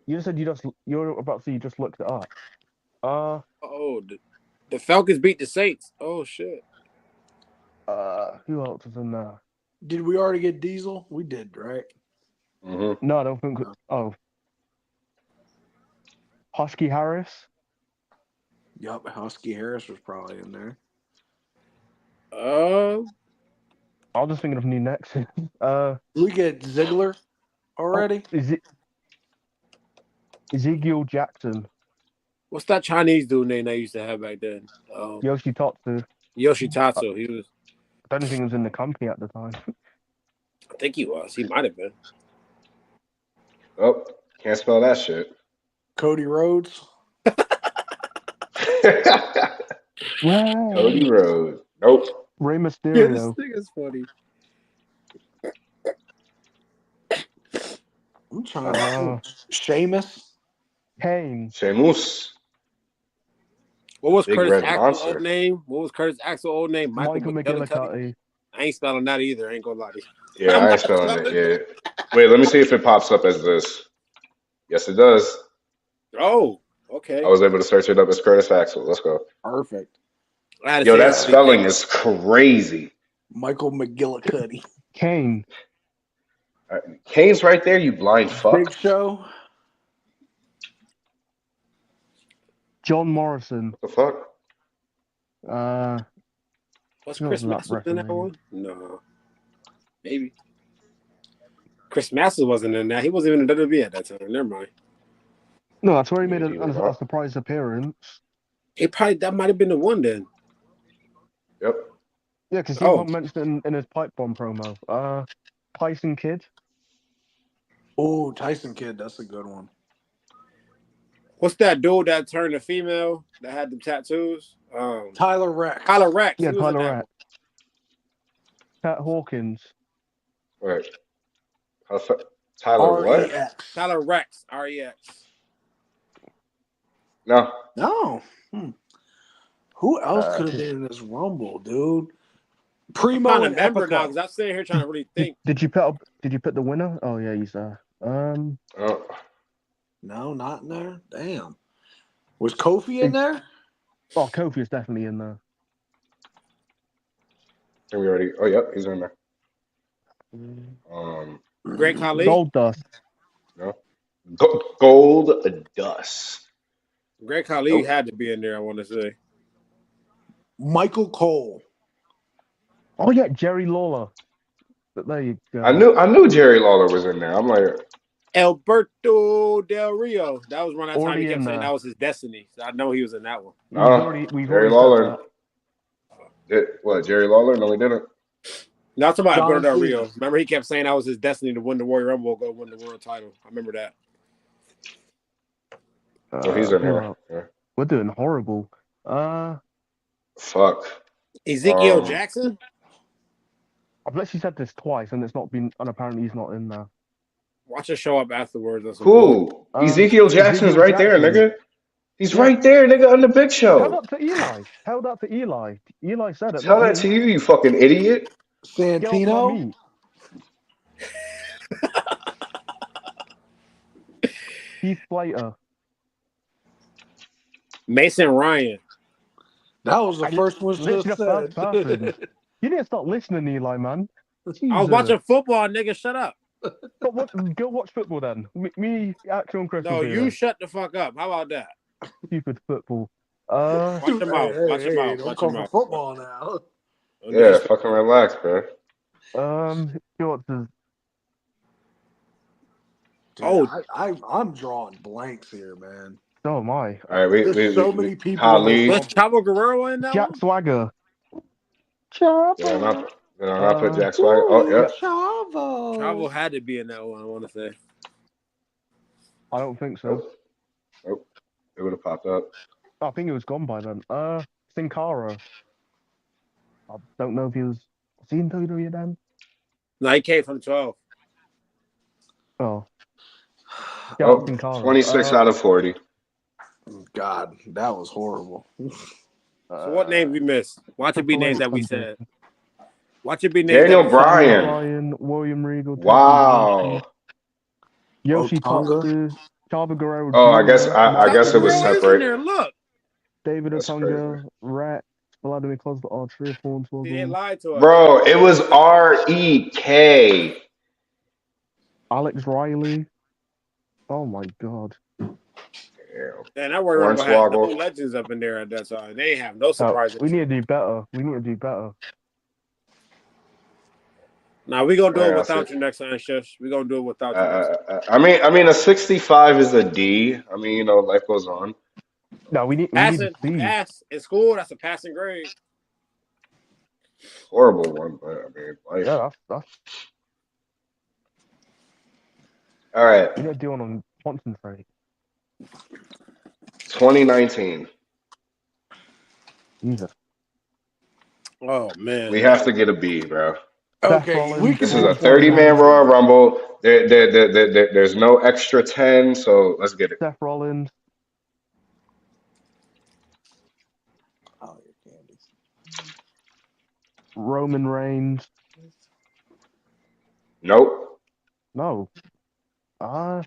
You just said you're about to say you just looked it up. Oh, the Falcons beat the Saints. Oh shit. Who else is in there? Did we already get Diesel? We did, right? Mm-hmm. No, I don't think. Oh, Husky Harris. Yup, Husky Harris was probably in there. I was just thinking of New Nexus. We get Ziggler already. Ezekiel Jackson. What's that Chinese dude name they used to have back then? Yoshitatsu. Yoshitatsu. He was. I don't think he was in the company at the time. I think he was. He might have been. Oh, can't spell that shit. Cody Rhodes. Cody Rhodes. Nope. Rey Yeah, this Mysterio. thing is funny. I'm trying to Sheamus. Kane. Sheamus. What was Big Curtis Red Axel's Monster. old name? What was Curtis Axel's old name? Michael McGillicuddy. I ain't spelling that either. I ain't gonna lie to you. Yeah, I ain't spelling it. Yeah. Wait, let me see if it pops up as this. Yes, it does. Oh, okay. I was able to search it up as Curtis Axel. Let's go. Perfect. Yo, that spelling is crazy. Michael McGillicuddy. Kane. Kane's right there, you blind fuck. Big Show. John Morrison. What the fuck? Was who Chris was that Masters in that referee? one? No. Maybe. Chris Masters wasn't in that. He wasn't even in WWE at that time. Never mind. No, that's where he made Maybe a not. surprise appearance. That might have been the one then. Yep. Yeah, because he mentioned in his pipe bomb promo. Tyson Kidd. Oh, Tyson Kidd. That's a good one. What's that dude that turned a female that had the tattoos? Tyler Rex. Tyler Rex. Yeah, He was in Tyler that Rex. Cat Hawkins. Right. Tyler what? R-E-X. Tyler Rex. R-E-X. No. No. Who else could have been in this Rumble, dude? Primo I'm trying and to remember now Epico. because I'm sitting here trying to really think. Did you put the winner? Oh yeah, he's there. Oh. No, not in there. Damn. Was Kofi in there? Oh, Kofi is definitely in there. And we already. Oh, yep, he's in there. Great Khali. Gold Dust. No. Gold Dust. Great Khali had to be in there. I want to say. Michael Cole. Oh yeah, Jerry Lawler. But there you go. I knew Jerry Lawler was in there. I'm like. Alberto Del Rio. That was around that time Already he kept in saying there. that was his destiny. So I know he was in that one. No, We've Jerry already Lawler. said that. What, Jerry Lawler? No, he didn't. No, I'm talking about John Alberto Del Cena. Rio. Remember, he kept saying that was his destiny to win the Royal Rumble, go win the world title. I remember that. Oh, he's in there. Yeah. We're doing horrible. Fuck. Ezekiel Jackson? I've literally said this twice, and it's not been. And apparently, he's not in there. Watch it show up afterwards or some bullshit. Who? Ezekiel Jackson's Ezekiel right there, Jackson. nigga. He's Yeah. right there, nigga, on the Big Tell Show. that to Eli. Tell that to Eli. Eli said it, Tell not that me. to you, you fucking idiot. Get off my Santino. meat. Keith Slater. Mason Ryan. That was the I first one literally just the first said. person. You need to stop listening, Eli, man. I was Jesus. watching football, nigga. Shut up. Go watch football then. Me, Action, and Chris. No, will be you there. shut the fuck up. How about that? Stupid football. Watch your mouth. Watch your mouth. Don't Watch come your for mouth. football now. Yeah, fucking relax, bro. What's his? Dude, I'm drawing blanks here, man. So am I. All right, There's so many people in Ali. this Was Chavo Guerrero in that Jack one? Swagger. Did I not put Jack Swagger? Oh, yeah. Chavo. Chavo had to be in that one, I want to say. I don't think so. Nope. It would have popped up. I think it was gone by then. Sin Cara. I don't know if he was he in WWE then? No, he came from 12. Oh. Yeah, Oh, Sin Cara. 26 out of 40. God, that was horrible. So what name we missed? Watch it be names that we said. Watch it be names Daniel that we Bryan. Bryan, William Regal. Wow. Yoshi Tonga? Tatsu, Chavo Guerrero. Oh, I guess Jr., I guess it was Guerrero is in separate. there. Look. David That's Otunga, crazy. Rex, Vladimir Kozlov, Archer, See, they lied to us. Bro, it was REK. Alex Riley. Oh my god. Man, that Royal Rumble had no Hornswoggle. legends up in there at that time. They ain't have no surprises. We need to do better. We need to do better. Nah, we gonna do Yeah, it I without see. you next time, Shush. We gonna do it without you next time. I mean, a 65 is a D. I mean, you know, life goes on. No, we need Passing, to see. pass in school. That's a passing grade. Horrible one, but I mean, life. Yeah, that's All right, we need to do one on concentrate. 2019. Jesus. Oh man, We have to get a B, bro. Okay, we can This is move a forward. 30-man Royal Rumble. There's no extra 10, so let's get it. Seth Rollins. Oh, your candies. Roman Reigns. Nope. No. No.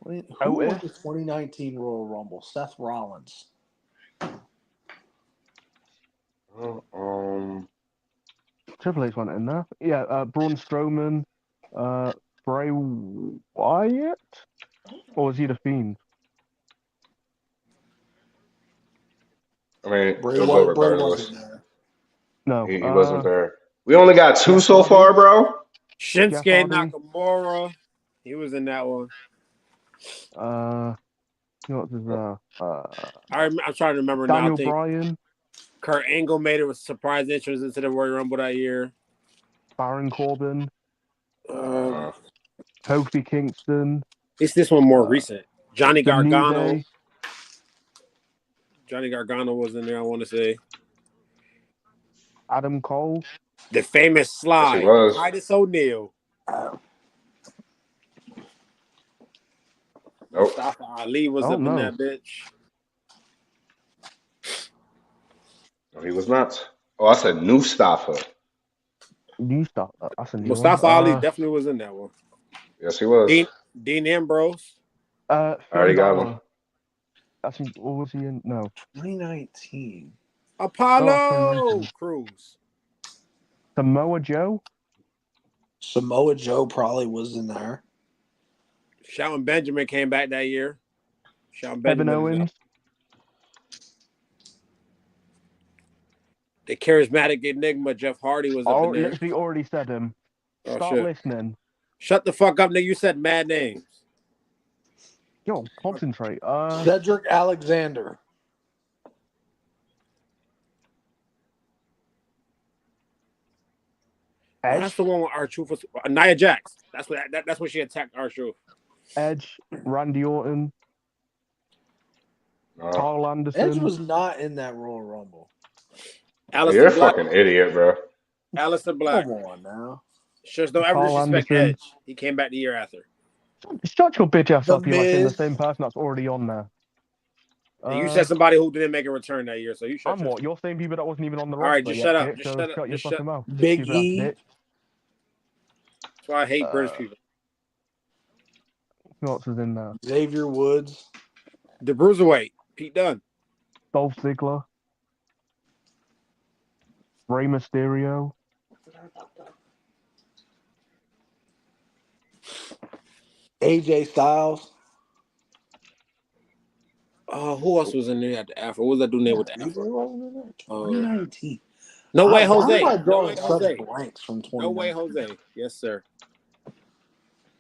Who Oh, won if? the 2019 Royal Rumble? Seth Rollins. Triple H went in there. Yeah, Braun Strowman. Bray Wyatt? Or was he the Fiend? I mean, Bray it'll go Bray regardless. wasn't there. No. He wasn't there. We only got 2 so far, bro. Shinsuke Jeff Hardy. Nakamura. He was in that one. What's his I'm trying to remember Daniel now. I think Bryan, Kurt Angle made a surprise entrance into the Royal Rumble that year. Baron Corbin, Uh, Kofi Kingston, it's this one more recent. Johnny The New Gargano. Day. Johnny Gargano was in there, I want to say. Adam Cole. The famous slide. Yes, he was. Titus O'Neil. Nope. Mustafa Ali was Oh, up no. in that bitch. No, he was not. Oh, I said Mustafa. New stuff. That's a new Mustafa one. Ali definitely was in that one. Yes, he was. Dean Ambrose. I already got Balor. one. That's in, or was he in? No. 2019. Apollo Cruz. Samoa Joe. Samoa Joe probably was in there. Shelton Benjamin came back that year. Shelton Kevin Benjamin. Owens. The charismatic enigma Jeff Hardy was up in there. Literally already said him. Oh, Start shit. listening. Shut the fuck up, nigga. You said mad names. Yo, concentrate. Cedric Alexander. Edge. That's the one with R-Truth was Nia Jax. That's when she attacked R-Truth. Edge. Randy Orton. No. Carl Anderson. Edge was not in that Royal Rumble. Alistair You're a Black. fucking idiot, bro. Alistair Black. Come on now. Just don't ever Carl disrespect Anderson. Edge. He came back the year after. Shut your bitch ass The up, you like saying the Miz. same person that's already on there. And you said somebody who didn't make a return that year, so you shut I'm what? You're saying people that wasn't even on the All right, roster just yet, shut up. bitch, Just so shut up. shut your Just fucking shut. mouth. Big Stupid ass E. bitch. That's why I hate British people. Who else was in there? Xavier Woods. The Bruiserweight, Pete Dunne. Dolph Ziggler. Rey Mysterio. AJ Styles. Oh, who else was in there at the Afro? What was that dude name with the AJ Afro? wasn't in there? 2019. No way, Why Jose. am I No drawing way, such Jose. blanks from 2019? No way, Jose. Yes, sir.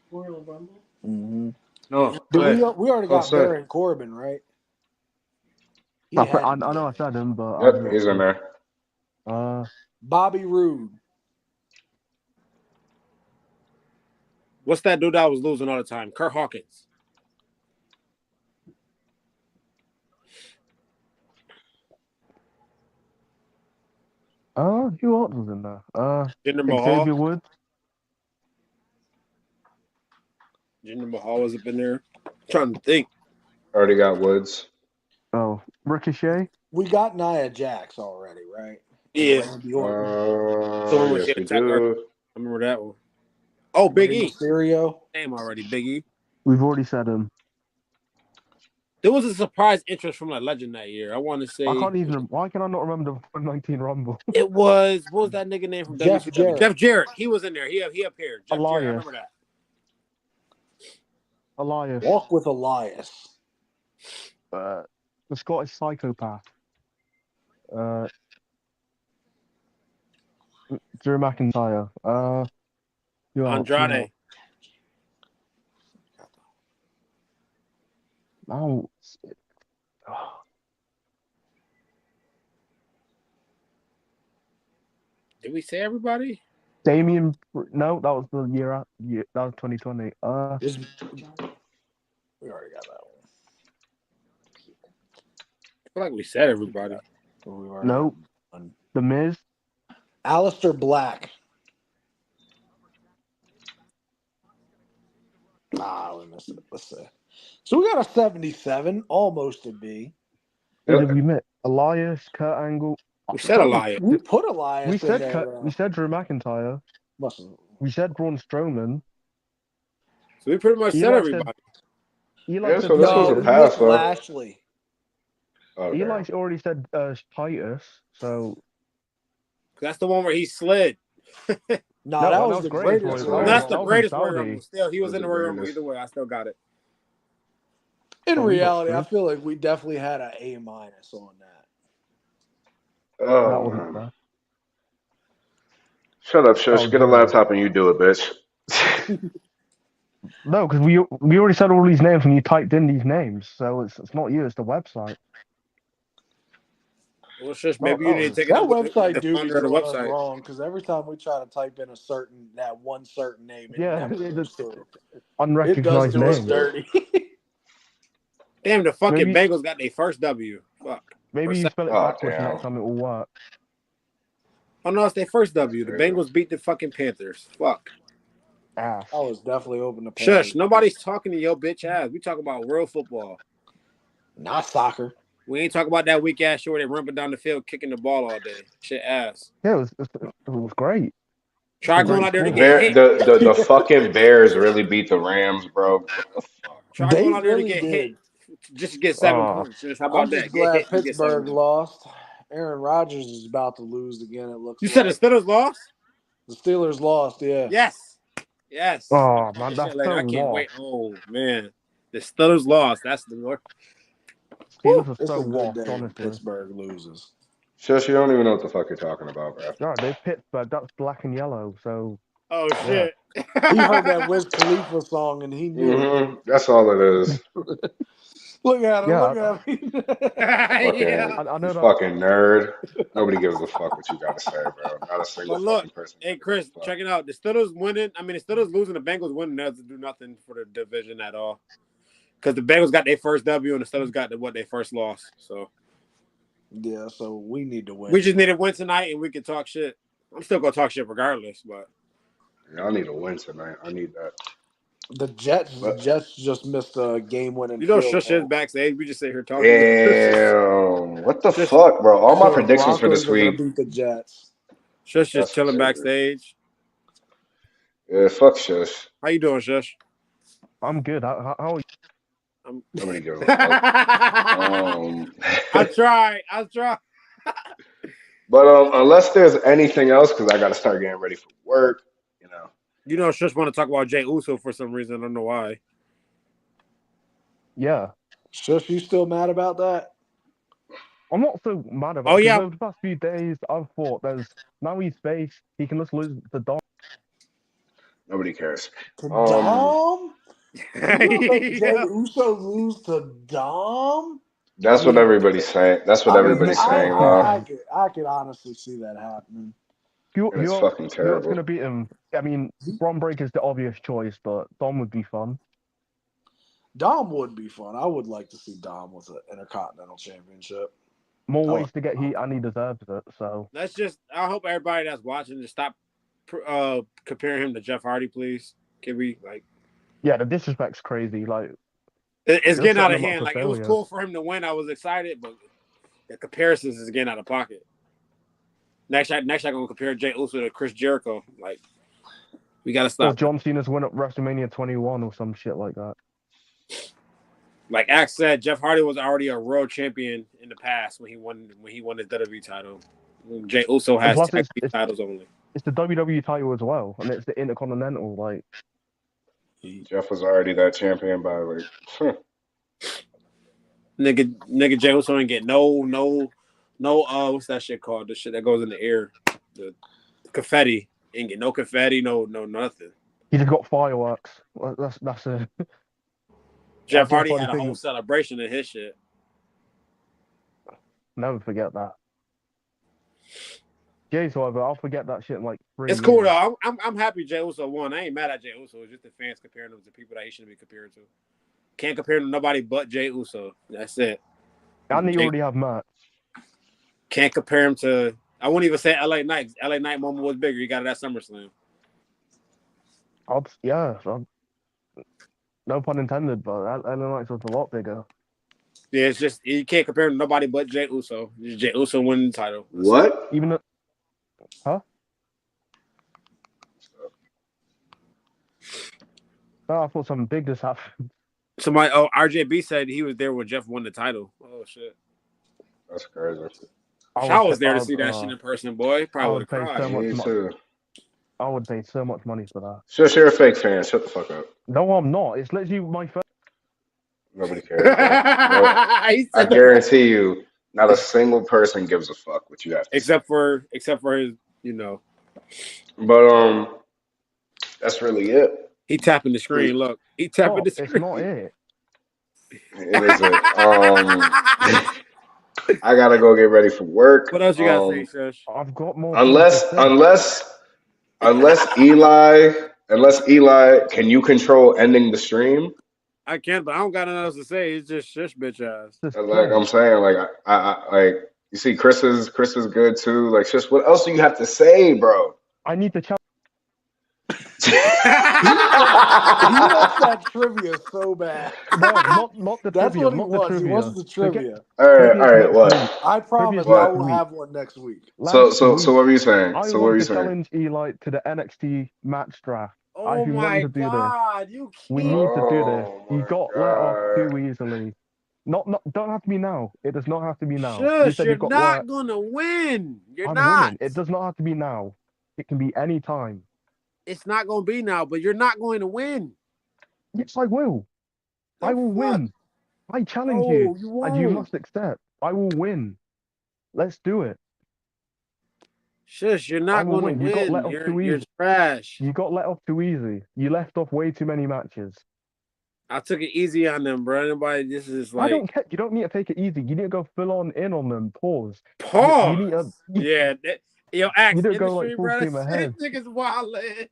Royal Rumble. Mm-hmm. No, We already got Baron Corbin, right? He I had to be know I in said him, but Yep, he's in there. Bobby Roode. What's that dude that was losing all the time? Kurt Hawkins. who else was in there? Jinder Mahal. Xavier Woods. Jinder Mahal was up in there. I'm trying to think. Already got Woods. Oh, Ricochet. We got Nia Jax already, right? Yeah. Randy Orton. Someone Yes, with we attack. I do. remember that one. Oh, Big Rey E. Mysterio. Name already, Big E. We've already said him. There was a surprise interest from a legend that year. I want to say I can't even. Why can I not remember the 2019 Rumble? it was. What was that nigga name from Jeff WCW? Jarrett. Jeff Jarrett. He was in there. He appeared. Jeff Jarrett. I Elias. remember that. Elias. Walk with Elias. The Scottish psychopath. Drew McIntyre. Who else? Andrade. Oh, Did we say everybody? Damien. No, that was the year. That was 2020. We already got that one. I feel like we said everybody. Nope. The Miz. Alistair Black. We missed it. Let's see. So we got a 77, almost a B. Who did we miss? Elias, Kurt Angle. We said Elias. We put Elias We in said there. we said Drew McIntyre. We said Braun Strowman. So we pretty much said everybody. Eli So this was a pass, though. Lashley. Eli already said Titus, so that's the one where he slid. No, that was the greatest. That's the greatest Royal Rumble. Still, he was in the Royal Rumble either way. I still got it. In reality, I feel like we definitely had an A- on that. Oh, that wasn't bad. Shut up, Shush. Get a laptop and you do it, bitch. No, because we already said all these names when you typed in these names, so it's not you, it's the website. Well, Shush, maybe you need to take that it up with website the do be founder of the doing us website. wrong because every time we try to type in that one certain name, Unrecognized it does name. do us dirty. Damn, the fucking Bengals got their first W. Fuck. Maybe you spell it backwards next time it will work. Oh no, it's their first W. The Bengals beat the fucking Panthers. Fuck. Ass. I was definitely open to Shush, nobody's talking to your bitch ass. We talk about real football. Not soccer. We ain't talking about that weak ass shit where they rumping down the field kicking the ball all day. Shit ass. Yeah, it was great. Try going out there to get hit. The fucking Bears really beat the Rams, bro. What the fuck? Try going out there to get hit. Just to get 7 points. How about I'm that? just glad Pittsburgh lost. Aaron Rodgers is about to lose again, it looks like. You said the Steelers lost? The Steelers lost, yeah. Yes. Oh, man, that's so I can't wait. Oh, man. The Steelers lost. That's the North. Steelers are so washed, honestly. Pittsburgh loses. Shush, you don't even know what the fuck you're talking about, bro. No, they're Pittsburgh. That's black and yellow, so... Oh, shit. Yeah. He heard that Wiz Khalifa song, and he knew it. That's all it is. Look at him. Yeah. Look at him. I know that. Fucking nerd. Nobody gives a fuck what you got to say, bro. Not a single fucking person. Hey, Chris, check it out. The Steelers winning. I mean, the Steelers losing, the Bengals winning doesn't do nothing for the division at all. Because the Bengals got their first W and the Steelers got their first loss. So Yeah, so we need to win. We just need to win tonight, and we can talk shit. I'm still gonna talk shit regardless, but I need a win tonight. I need that. The Jets But just missed a game-winning you know, field Shush is goal. backstage. We just sit here talking. damn, what the Shush, fuck, bro? All my So the predictions for Broncos this are going week. to beat the Jets. Shush just That's chilling crazy. backstage. Yeah, fuck Shush. How you doing, Shush? I'm good. How are you? Nobody gives a fuck. I tried. But unless there's anything else, because I got to start getting ready for work, you know. You know, Shush want to talk about Jay Uso for some reason. I don't know why. Yeah. Shush, you still mad about that? I'm not so mad about Oh, it because yeah. over the past few days, I've thought now he's face. He can just lose the Dom. Nobody cares. To Dom? You gonna make Jay Yeah. Uso lose to Dom? That's what everybody's saying. That's what I mean, everybody's saying, though. I could honestly see that happening. And it's fucking Who's going to terrible. beat him? I mean, Braun Breaker's the obvious choice, but Dom would be fun. Dom would be fun. I would like to see Dom with an Intercontinental Championship. More ways to get heat, and he deserves it. So Let's just. I hope everybody that's watching just stop comparing him to Jeff Hardy, please. Can we like? Yeah, the disrespect's crazy. Like It's getting out of setting him up hand. for Like it was failure. cool for him to win. I was excited, but the comparisons is getting out of pocket. Next, I'm gonna compare Jay Uso to Chris Jericho. Like we gotta Or stop. John Cena's win at WrestleMania 21 or some shit like that. Like Axe said, Jeff Hardy was already a world champion in the past when he won his WWE title. Jay Uso And has plus, tag team titles only. It's the WWE title as well, and it's the Intercontinental. Like Jeff was already that champion by like. Nigga Jay Uso ain't get no what's that shit called? The shit that goes in the air, the confetti. Ain't get no confetti, no nothing. he just got fireworks. That's a. Jeff Hardy had a whole celebration in his shit. Never forget that. Jay's, however, I'll forget that shit in like 3 It's years. cool though. I'm happy Jay Uso won. I ain't mad at Jay Uso. It's just the fans comparing him to people that he shouldn't be compared to. Can't compare him to nobody but Jay Uso. That's it. And he already have Matt. Can't compare him to. I wouldn't even say LA Knight. LA Knight moment was bigger. He got it at SummerSlam. No pun intended, but LA Knight was a lot bigger. Yeah, it's just you can't compare him to nobody but Jay Uso. Jay Uso winning the title. What? Even though, huh? Oh, I thought something big just happened. Somebody, RJB said he was there when Jeff won the title. Oh shit! That's crazy. I was there to see that shit in person, boy. Probably would have cried. Me too. I would pay so much money for that. Shush, you're a fake fan. Shut the fuck up. No, I'm not. It's literally my first. Nobody cares. No, I guarantee you, not a single person gives a fuck what you have to except for his, you know. But that's really it. He tapping the screen. Look, he tapping the screen. It's not it. It isn't. I gotta go get ready for work. What else you gotta say, Shush? I've got more. Unless Eli, can you control ending the stream? I can't, but I don't got nothing else to say. It's just Shush, bitch ass. Like I'm saying, like I like you see, Chris is good too. Like, just what else do you have to say, bro? I need to challenge. He wants that trivia so bad. No, not the That's trivia. what he not wants. the trivia. He wants the trivia. All right. What? I promise I will have one next week. So what were you saying? I want to challenge Eli to the NXT match draft. Oh my god, we need to do this. You got let off too easily. Don't have to be now. It does not have to be now. Shush, you're not gonna win. I'm winning. It does not have to be now. It can be any time. It's not gonna be now, but you're not going to win. Yes, I will. I will win. I challenge you, and you must accept. I will win. Let's do it. Shush, you're not going to win. You got let off too easy. You're trash. You got let off too easy. You left off way too many matches. I took it easy on them, bro. Anybody, this is like. I don't care. You don't need to take it easy. You need to go full on in on them. Pause. Pause. You need to, yeah. Yo, Axe. You don't go like full steam ahead. This nigga's wildin'.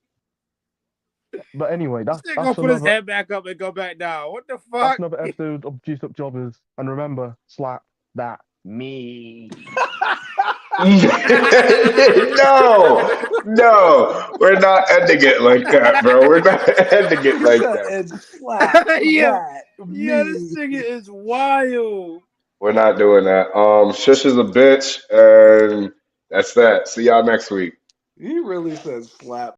But anyway, that's gonna put his head back up and go back down. What the fuck? That's another episode of Juice Up Jobbers. And remember, slap that. Me. No, we're not ending it like that, bro. We're not ending it He like said, that. and slap Yeah, that yeah, this me. nigga is wild. We're not doing that. Shush is a bitch, and that's that. See y'all next week. He really said slap